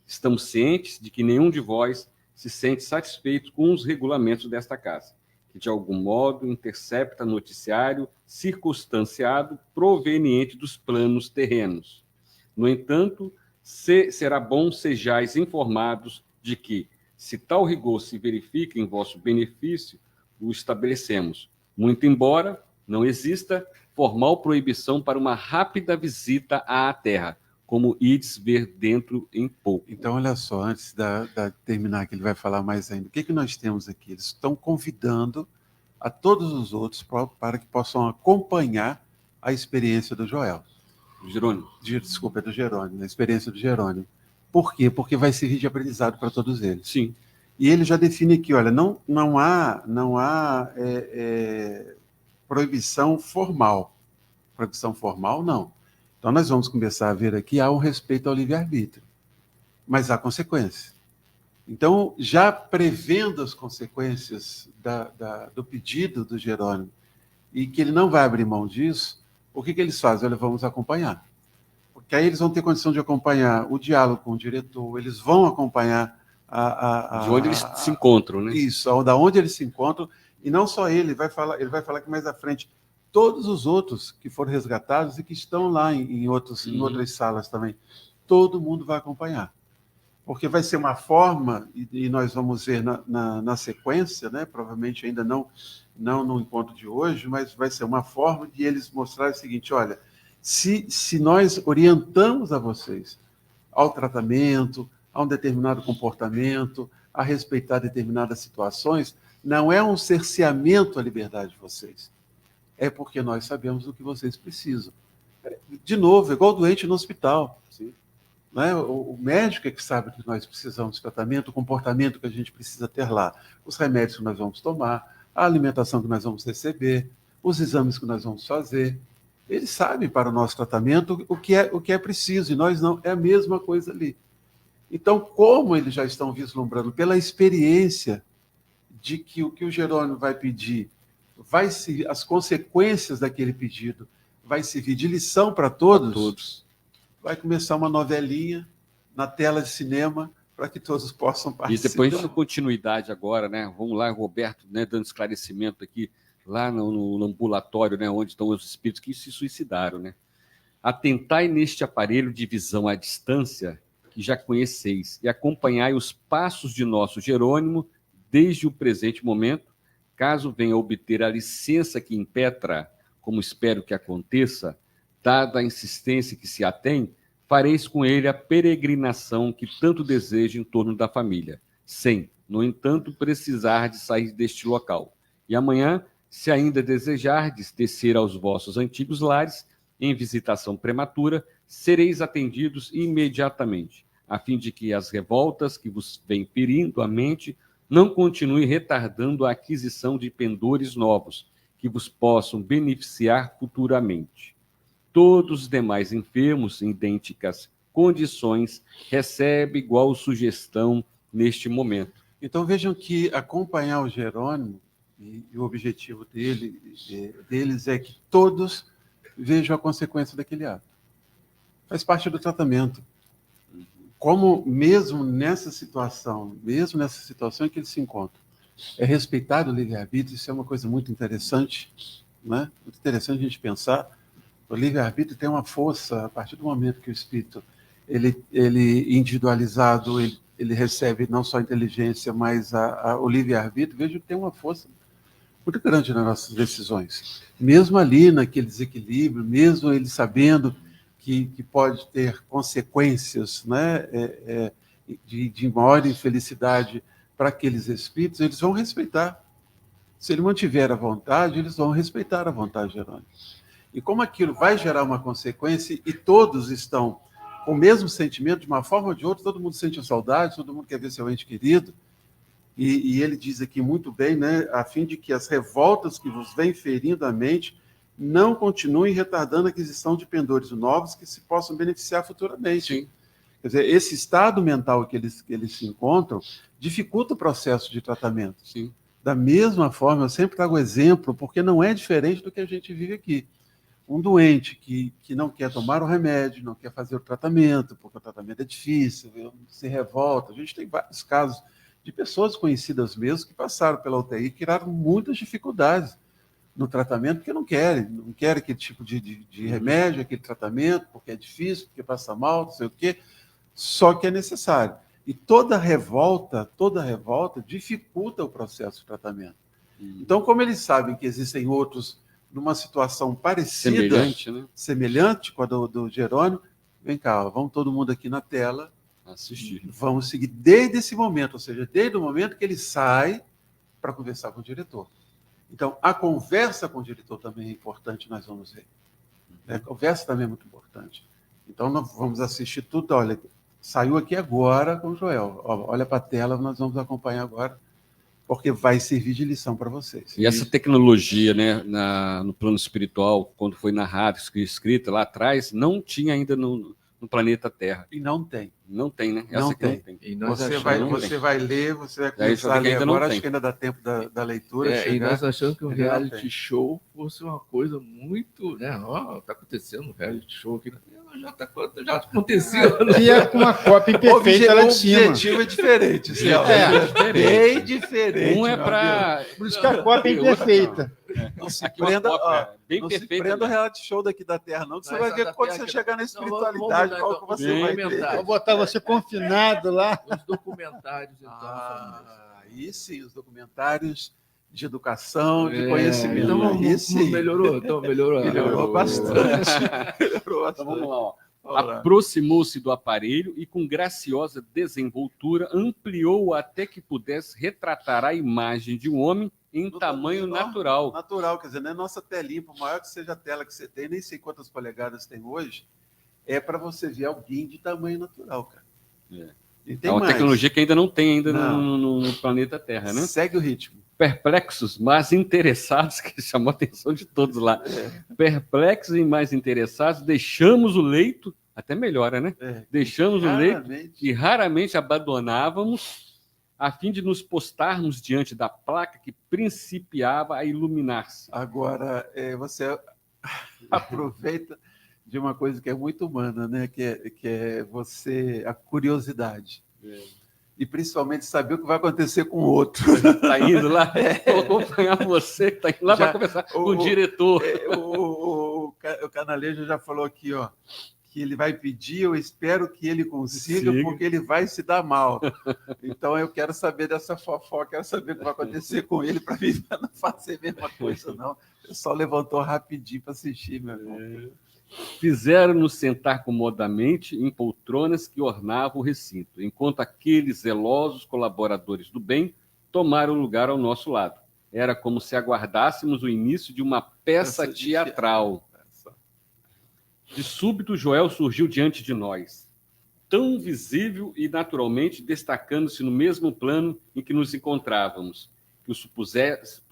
Estamos cientes de que nenhum de vós se sente satisfeito com os regulamentos desta casa, que de algum modo intercepta noticiário circunstanciado proveniente dos planos terrenos. No entanto, será bom sejais informados de que, se tal rigor se verifica em vosso benefício, o estabelecemos, muito embora não exista formal proibição para uma rápida visita à Terra, como ides ver dentro em pouco. Então, olha só, antes de terminar, que ele vai falar mais ainda, o que nós temos aqui? Eles estão convidando a todos os outros para que possam acompanhar a experiência do Joel. Do Jerônimo. Desculpa, é do Jerônimo, a experiência do Jerônimo. Por quê? Porque vai servir de aprendizado para todos eles. Sim. E ele já define aqui, olha, não há proibição formal. Proibição formal, não. Então, nós vamos começar a ver aqui, há um respeito ao livre-arbítrio, mas há consequências. Então, já prevendo as consequências do pedido do Jerônimo, e que ele não vai abrir mão disso, o que eles fazem? Olha, vamos acompanhar. Porque aí eles vão ter condição de acompanhar o diálogo com o diretor, eles vão acompanhar de onde eles se encontram, né? Isso, da onde eles se encontram, e não só ele vai falar que mais à frente, todos os outros que foram resgatados e que estão lá em outras salas também, todo mundo vai acompanhar. Porque vai ser uma forma, e nós vamos ver na sequência, né? Provavelmente ainda não no encontro de hoje, mas vai ser uma forma de eles mostrarem o seguinte, olha, se nós orientamos a vocês ao tratamento, a um determinado comportamento, a respeitar determinadas situações, não é um cerceamento à liberdade de vocês. É porque nós sabemos o que vocês precisam. De novo, é igual doente no hospital. Sim. Né? O médico é que sabe o que nós precisamos de tratamento, o comportamento que a gente precisa ter lá, os remédios que nós vamos tomar, a alimentação que nós vamos receber, os exames que nós vamos fazer. Eles sabem para o nosso tratamento o que é preciso, e nós não. É a mesma coisa ali. Então, como eles já estão vislumbrando pela experiência de que o que o Jerônimo vai pedir, as consequências daquele pedido vai servir de lição para todos, vai começar uma novelinha na tela de cinema para que todos possam participar. E depois, de continuidade agora, né? Vamos lá, Roberto, né, dando esclarecimento aqui, lá no ambulatório, né, onde estão os espíritos que se suicidaram, né? Atentai neste aparelho de visão à distância que já conheceis e acompanhai os passos de nosso Jerônimo desde o presente momento. Caso venha obter a licença que impetra, como espero que aconteça, dada a insistência que se atém, fareis com ele a peregrinação que tanto deseja em torno da família, sem, no entanto, precisar de sair deste local. E amanhã, se ainda desejardes descer aos vossos antigos lares, em visitação prematura, sereis atendidos imediatamente, a fim de que as revoltas que vos vêm ferindo a mente não continue retardando a aquisição de pendores novos, que vos possam beneficiar futuramente. Todos os demais enfermos, em idênticas condições, recebem igual sugestão neste momento. Então vejam que acompanhar o Jerônimo, e o objetivo deles é que todos vejam a consequência daquele ato. Faz parte do tratamento. Como mesmo nessa situação em que eles se encontram, é respeitado o livre-arbítrio, isso é uma coisa muito interessante, né? Muito interessante a gente pensar. O livre-arbítrio tem uma força a partir do momento que o espírito, ele individualizado, ele recebe não só a inteligência, mas o livre-arbítrio, vejo que tem uma força muito grande nas nossas decisões. Mesmo ali naquele desequilíbrio, mesmo ele sabendo que pode ter consequências, né, de maior infelicidade para aqueles espíritos, eles vão respeitar. Se ele mantiver a vontade, eles vão respeitar a vontade de Jerônimo. E como aquilo vai gerar uma consequência e todos estão com o mesmo sentimento, de uma forma ou de outra, todo mundo sente a saudade, todo mundo quer ver seu ente querido, e ele diz aqui muito bem, né, a fim de que as revoltas que vos vêm ferindo a mente não continuem retardando a aquisição de pendores novos que se possam beneficiar futuramente. Sim. Quer dizer, esse estado mental que eles se encontram dificulta o processo de tratamento. Sim. Da mesma forma, eu sempre trago exemplo, porque não é diferente do que a gente vive aqui. Um doente que não quer tomar o remédio, não quer fazer o tratamento, porque o tratamento é difícil, se revolta. A gente tem vários casos de pessoas conhecidas mesmo que passaram pela UTI e tiraram muitas dificuldades no tratamento, porque não querem aquele tipo de remédio, aquele tratamento, porque é difícil, porque passa mal, não sei o quê, só que é necessário. E toda revolta dificulta o processo de tratamento. Então, como eles sabem que existem outros numa situação parecida, semelhante com a do Jerônimo, Vem cá, ó, vamos todo mundo aqui na tela. Assistir. Vamos seguir desde esse momento, ou seja, desde o momento que ele sai para conversar com o diretor. Então, a conversa com o diretor também é importante, nós vamos ver. A conversa também é muito importante. Então, nós vamos assistir tudo. Olha, saiu aqui agora com o Joel. Olha para a tela, nós vamos acompanhar agora, porque vai servir de lição para vocês. E essa tecnologia, né, no plano espiritual, quando foi narrado, escrita lá atrás, não tinha ainda no planeta Terra. E não tem. Não tem, né? Não tem. Não tem. E nós Você vai ler, você vai começar a ler agora, acho que ainda dá tempo da leitura. E nós achamos que o Ainda não reality tem. show fosse uma coisa muito, né? Ó, tá acontecendo um reality show aqui. Já aconteceu. Né? E é com uma cópia imperfeita lá de O cima. objetivo é diferente, Celso. Bem diferente. Um é para... Por isso que a cópia é imperfeita. Não se Aqui uma prenda, cópia bem não se perfeita, prenda o né? reality show daqui da Terra, não, que você Não, vai essa ver da quando Terra você que- chegar na Não, espiritualidade, vamos qual que você então, vai documentário. ter. Vou botar você confinado lá. Os documentários, então. Aí sim, os documentários de educação, de É, conhecimento. então, Aí sim. melhorou. Melhorou bastante. Melhorou Então vamos bastante. lá, ó. Vamos lá. Aproximou-se do aparelho e, com graciosa desenvoltura, ampliou até que pudesse retratar a imagem de um homem em tamanho natural. Natural, quer dizer, não é nossa telinha, por maior que seja a tela que você tem, nem sei quantas polegadas tem hoje, é para você ver alguém de tamanho natural, cara. E tem É uma mais. tecnologia que ainda não tem ainda Não. no planeta Terra, né? Segue o ritmo. Perplexos, mas interessados, que chamou a atenção de todos lá. Perplexos e mais interessados, deixamos o leito, até melhora, né? Deixamos o leito e raramente abandonávamos a fim de nos postarmos diante da placa que principiava a iluminar-se. Agora, você aproveita de uma coisa que é muito humana, né? Que é você, a curiosidade. E principalmente saber o que vai acontecer com o outro. Está indo lá, vou acompanhar você, está indo lá para conversar com o diretor. O Canalejo já falou aqui, ó, que ele vai pedir, eu espero que ele consiga, porque ele vai se dar mal. Então eu quero saber dessa fofoca, quero saber o que vai acontecer com ele para mim não fazer a mesma coisa, não. O pessoal levantou rapidinho para assistir, meu irmão. Fizeram-nos sentar comodamente em poltronas que ornavam o recinto, enquanto aqueles zelosos colaboradores do bem tomaram lugar ao nosso lado. Era como se aguardássemos o início de uma peça teatral. De súbito, Joel surgiu diante de nós, tão visível e naturalmente destacando-se no mesmo plano em que nos encontrávamos, que o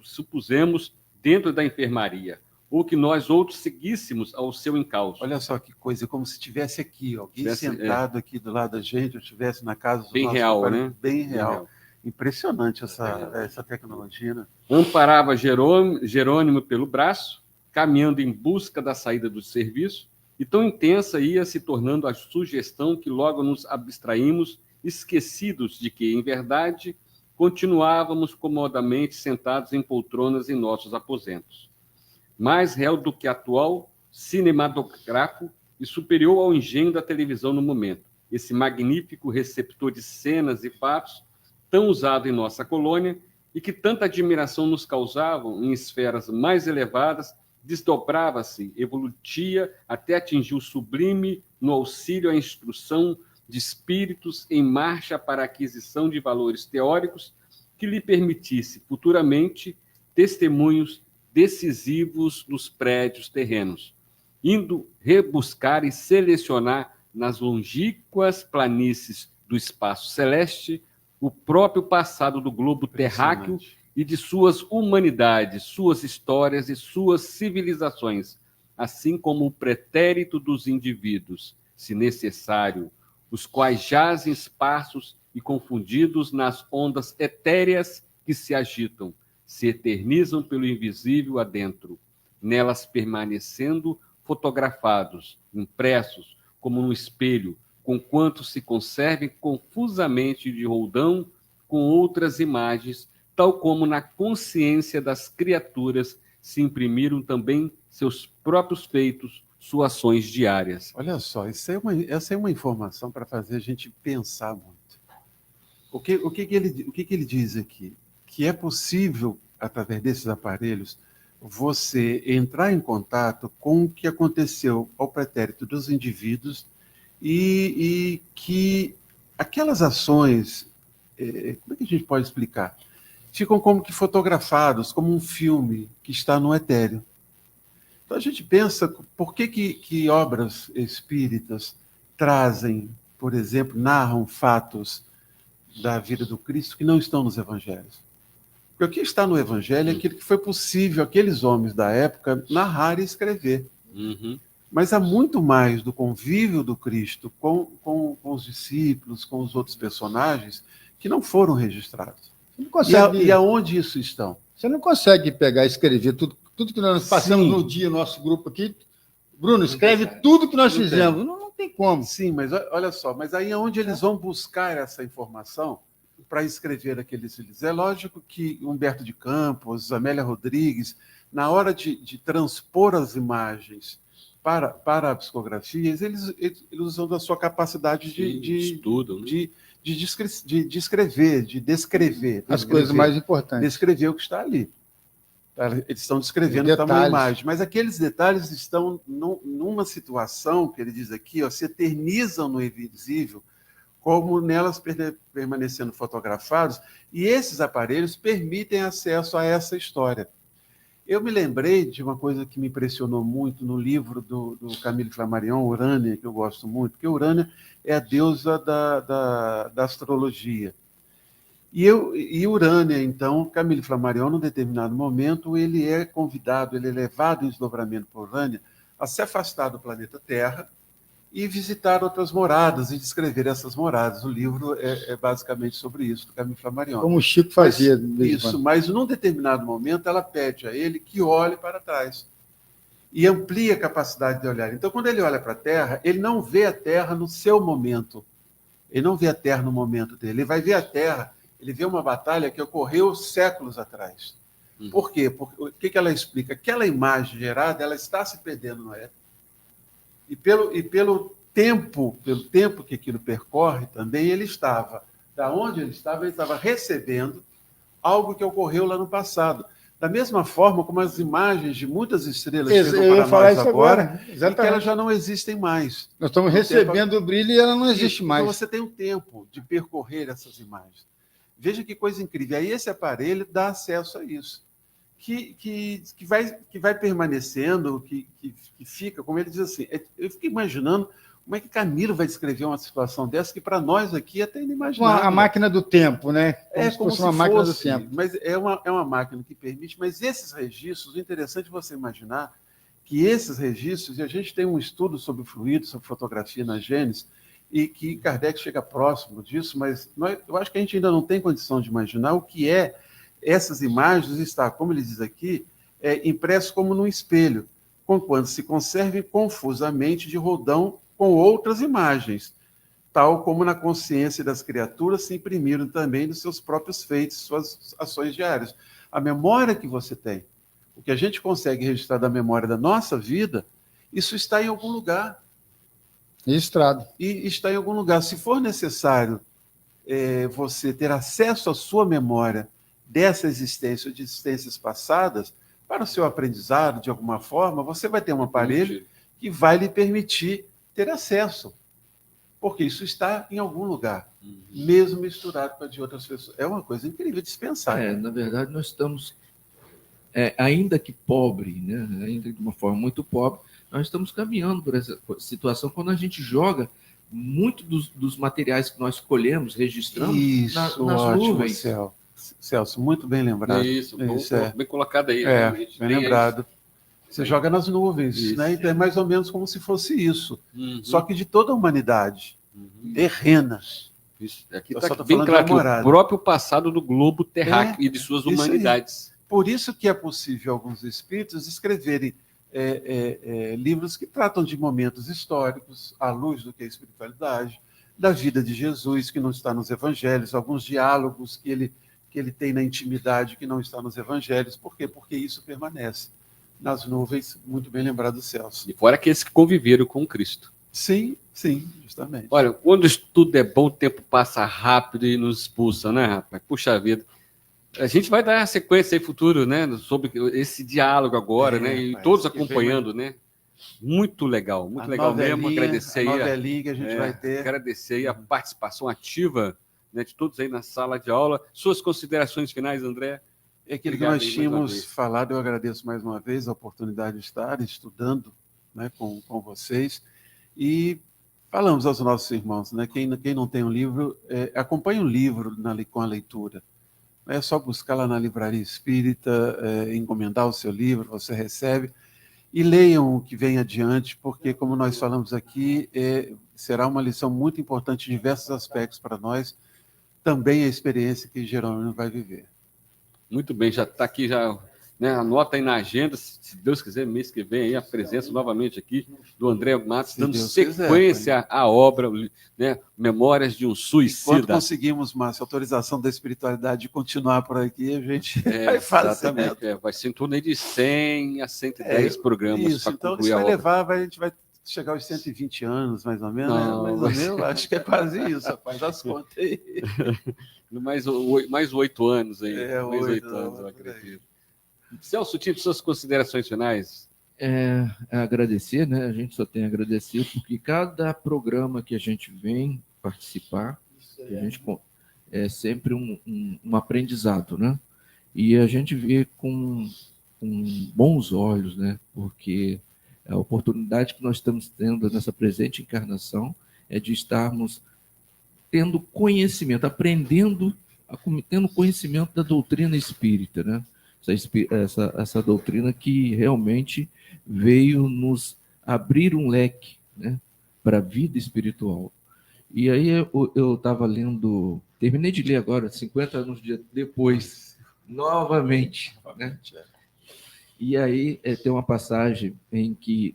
supusemos dentro da enfermaria, ou que nós outros seguíssemos ao seu encalço. Olha só que coisa, como se estivesse aqui, alguém sentado aqui do lado da gente, ou estivesse na casa do bem nosso real, pai, né? Bem real. Impressionante essa tecnologia, né? Amparava Jerônimo pelo braço, caminhando em busca da saída do serviço, e tão intensa ia se tornando a sugestão que logo nos abstraímos, esquecidos de que, em verdade, continuávamos comodamente sentados em poltronas em nossos aposentos. Mais real do que atual, cinematográfico e superior ao engenho da televisão no momento. Esse magnífico receptor de cenas e fatos, tão usado em nossa colônia, e que tanta admiração nos causavam em esferas mais elevadas, desdobrava-se, evolutia, até atingir o sublime no auxílio à instrução de espíritos em marcha para a aquisição de valores teóricos que lhe permitisse, futuramente, testemunhos decisivos nos prédios terrenos, indo rebuscar e selecionar nas longínquas planícies do espaço celeste o próprio passado do globo terráqueo e de suas humanidades, suas histórias e suas civilizações, assim como o pretérito dos indivíduos, se necessário, os quais jazem esparsos e confundidos nas ondas etéreas que se agitam, se eternizam pelo invisível adentro, nelas permanecendo fotografados, impressos, como no espelho, conquanto se conservem confusamente de roldão com outras imagens, tal como na consciência das criaturas se imprimiram também seus próprios feitos, suas ações diárias. Olha só, essa é uma informação para fazer a gente pensar muito. O que ele diz aqui? Que é possível, através desses aparelhos, você entrar em contato com o que aconteceu ao pretérito dos indivíduos e que aquelas ações, como é que a gente pode explicar? Ficam como que fotografados, como um filme que está no etéreo. Então a gente pensa, por que obras espíritas trazem, por exemplo, narram fatos da vida do Cristo que não estão nos evangelhos? Porque o que está no evangelho é aquilo que foi possível aqueles homens da época narrar e escrever. Uhum. Mas há muito mais do convívio do Cristo com os discípulos, com os outros personagens, que não foram registrados. Você não consegue... E aonde isso estão? Você não consegue pegar e escrever tudo que nós passamos Sim. no dia, nosso grupo aqui. Bruno, escreve tudo que nós Não fizemos. Não tem como. Sim, mas olha só, mas aí é onde eles vão buscar essa informação para escrever aqueles livros. É lógico que Humberto de Campos, Amélia Rodrigues, na hora de transpor as imagens para a psicografia, eles usam da sua capacidade estudo, né? de escrever, de descrever. As coisas mais importantes. Descrever o que está ali. Eles estão descrevendo uma imagem, mas aqueles detalhes estão numa situação, que ele diz aqui, se eternizam no invisível, como nelas permanecendo fotografados, e esses aparelhos permitem acesso a essa história. Eu me lembrei de uma coisa que me impressionou muito no livro do Camille Flammarion, Urânia, que eu gosto muito, porque Urânia é a deusa da astrologia. E Urânia, então, Camille Flammarion, num determinado momento, ele é convidado, ele é levado em desdobramento por Urânia a se afastar do planeta Terra e visitar outras moradas e descrever essas moradas. O livro é basicamente sobre isso, do Camille Flammarion. Como o Chico fazia. Mas num determinado momento ela pede a ele que olhe para trás e amplie a capacidade de olhar. Então, quando ele olha para a Terra, ele não vê a Terra no seu momento. Ele não vê a Terra no momento dele. Ele vai ver a Terra, ele vê uma batalha que ocorreu séculos atrás. Por quê? Porque, o que ela explica? Aquela imagem gerada, ela está se perdendo no éter. E pelo tempo que aquilo percorre também, ele estava, da onde ele estava recebendo algo que ocorreu lá no passado. Da mesma forma como as imagens de muitas estrelas chegam para nós agora, e que elas já não existem mais. Nós estamos recebendo o brilho e ela não existe mais. Então você tem um tempo de percorrer essas imagens. Veja que coisa incrível. Aí esse aparelho dá acesso a isso. Que vai permanecendo, que fica, como ele diz assim, eu fico imaginando como é que Camilo vai descrever uma situação dessa que para nós aqui é até inimaginável. A máquina do tempo, né? Como se fosse uma máquina do tempo. Mas é uma máquina que permite, mas esses registros, o interessante é você imaginar que esses registros, e a gente tem um estudo sobre fluido, sobre fotografia na Gênese, e que Kardec chega próximo disso, mas eu acho que a gente ainda não tem condição de imaginar o que é essas imagens está, como ele diz aqui, impresso como num espelho, quando se conserve confusamente de rodão com outras imagens, tal como na consciência das criaturas se imprimiram também dos seus próprios feitos, suas ações diárias. A memória que você tem, o que a gente consegue registrar da memória da nossa vida, isso está em algum lugar. Registrado. E está em algum lugar. Se for necessário você ter acesso à sua memória dessa existência, de existências passadas, para o seu aprendizado, de alguma forma, você vai ter um aparelho que vai lhe permitir ter acesso, porque isso está em algum lugar, mesmo misturado com a de outras pessoas. É uma coisa incrível de se pensar. Na verdade, nós estamos, ainda que pobre, né? Ainda de uma forma muito pobre, nós estamos caminhando por essa situação quando a gente joga muito dos materiais que nós colhemos, registramos nas nuvens. Celso, muito bem lembrado. Isso bem colocado aí. Bem lembrado. Você joga nas nuvens, né? Então é mais ou menos como se fosse isso. Só que de toda a humanidade, terrena. Isso. Aqui está bem claro que o próprio passado do globo terráqueo e de suas humanidades. Por isso que é possível alguns espíritos escreverem livros que tratam de momentos históricos, à luz do que é a espiritualidade, da vida de Jesus, que não está nos evangelhos, alguns diálogos que ele tem na intimidade que não está nos evangelhos. Por quê? Porque isso permanece nas nuvens, muito bem lembrado, Celso. E fora aqueles que conviveram com Cristo. Sim, justamente. Olha, quando o estudo é bom, o tempo passa rápido e nos expulsa, né, rapaz? Puxa vida. A gente vai dar sequência aí futuro, né, sobre esse diálogo agora, né, e todos acompanhando, né? Muito legal mesmo. Agradecer aí a novelinha que a gente vai ter. Agradecer aí a participação ativa, né, de todos aí na sala de aula. Suas considerações finais, André? É aquilo Obrigado que nós aí, tínhamos falado, eu agradeço mais uma vez a oportunidade de estar estudando, né, com vocês. E falamos aos nossos irmãos, né, quem não tem um livro, acompanhe um livro com a leitura. É só buscar lá na Livraria Espírita, encomendar o seu livro, você recebe. E leiam o que vem adiante, porque, como nós falamos aqui, será uma lição muito importante em diversos aspectos para nós, também a experiência que Jerônimo vai viver. Muito bem, já está aqui, né, anota aí na agenda, se Deus quiser, mês que vem, aí, a presença novamente aqui do André Matos, dando sequência à obra, né, Memórias de um Suicida. Quando conseguimos, Márcio, autorização da espiritualidade de continuar por aqui, a gente vai fazer. Exatamente, vai ser em torno de 100 a 110 programas. Isso, então isso vai levar, a gente vai chegar aos 120 anos, mais ou menos. Não, acho que é quase isso, rapaz, das contas aí. Mais 8 anos aí. Mais 8 8 anos, eu acredito. Celso Tinto, suas considerações finais? Agradecer, né? A gente só tem a agradecer, porque cada programa que a gente vem participar, a gente é sempre um aprendizado, né? E a gente vê com bons olhos, né? Porque a oportunidade que nós estamos tendo nessa presente encarnação é de estarmos tendo conhecimento, tendo conhecimento da doutrina espírita, né? Essa doutrina que realmente veio nos abrir um leque, né, para a vida espiritual. E aí eu estava lendo, terminei de ler agora, 50 anos depois, novamente, né? E aí tem uma passagem em que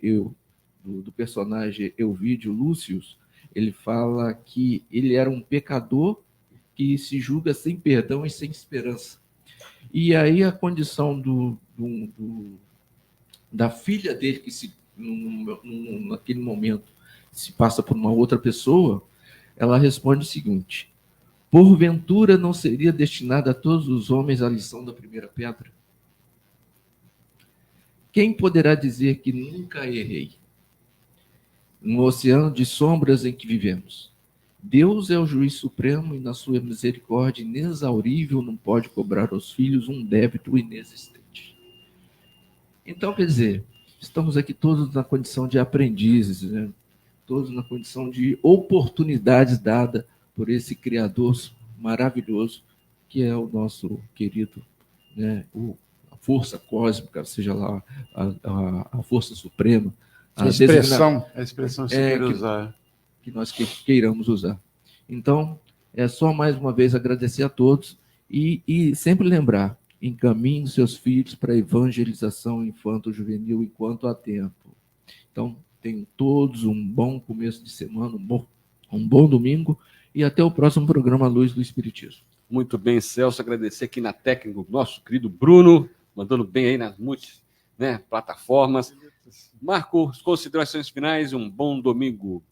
do personagem Elvídio Lúcius, ele fala que ele era um pecador que se julga sem perdão e sem esperança. E aí a condição da filha dele, que naquele momento se passa por uma outra pessoa, ela responde o seguinte: porventura não seria destinada a todos os homens a lição da primeira pedra? Quem poderá dizer que nunca errei? No oceano de sombras em que vivemos, Deus é o juiz supremo e, na sua misericórdia inexaurível, não pode cobrar aos filhos um débito inexistente. Então, quer dizer, estamos aqui todos na condição de aprendizes, né? Todos na condição de oportunidades dadas por esse Criador maravilhoso, que é o nosso querido, né, a força cósmica, seja lá a força suprema, a expressão que você queira usar. Que nós queiramos usar. Então, é só mais uma vez agradecer a todos e sempre lembrar, encaminhe seus filhos para a evangelização infanto-juvenil enquanto há tempo. Então, tenham todos um bom começo de semana, um bom domingo e até o próximo programa Luz do Espiritismo. Muito bem, Celso, agradecer aqui na técnica o nosso querido Bruno, mandando bem aí nas plataformas. Marco, considerações finais, um bom domingo.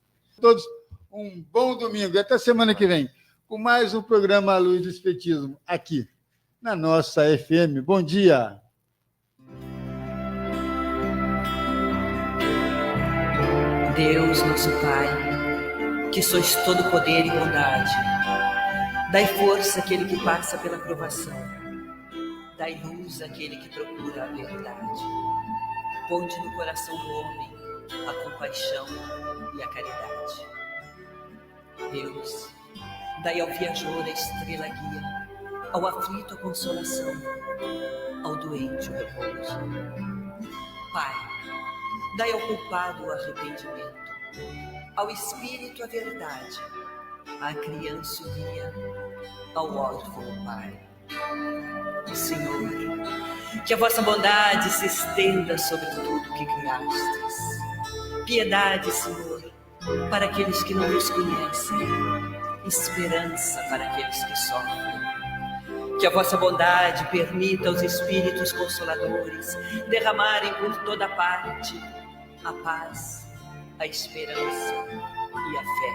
Todos um bom domingo. E até semana que vem, com mais um programa Luz do Espiritismo, aqui na nossa FM. Bom dia! Deus, nosso Pai, que sois todo poder e bondade, dai força àquele que passa pela provação, dai luz àquele que procura a verdade. Ponde no coração do homem a compaixão e a caridade. Deus, dai ao viajor a estrela guia, ao aflito a consolação, ao doente o repouso. Pai, dai ao culpado o arrependimento, ao espírito a verdade, à criança o guia, ao órfão o pai. Senhor, que a vossa bondade se estenda sobre tudo que criastes. Piedade, Senhor, para aqueles que não nos conhecem, esperança para aqueles que sofrem. Que a vossa bondade permita aos espíritos consoladores derramarem por toda parte a paz, a esperança e a fé.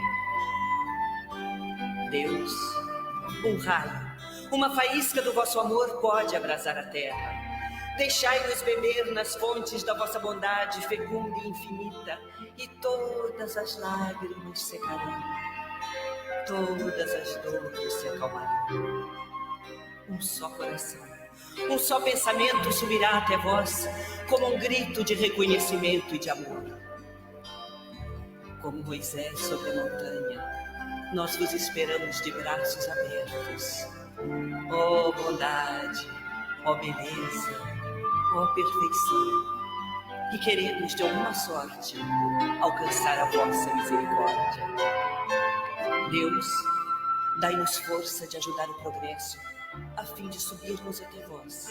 Deus, um raio, uma faísca do vosso amor pode abrasar a terra. Deixai-nos beber nas fontes da vossa bondade fecunda e infinita, e todas as lágrimas secarão, todas as dores se acalmarão. Um só coração, um só pensamento subirá até vós, como um grito de reconhecimento e de amor. Como Moisés sobre a montanha, nós vos esperamos de braços abertos. Ó bondade, ó beleza, ó perfeição, e queremos de alguma sorte alcançar a vossa misericórdia. Deus, dai-nos força de ajudar o progresso, a fim de subirmos até vós.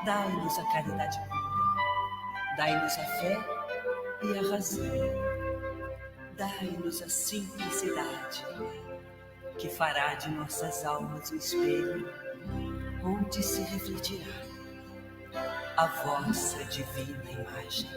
Dai-nos a caridade pura, dai-nos a fé e a razão. Dai-nos a simplicidade, que fará de nossas almas o espelho onde se refletirá a vossa divina imagem.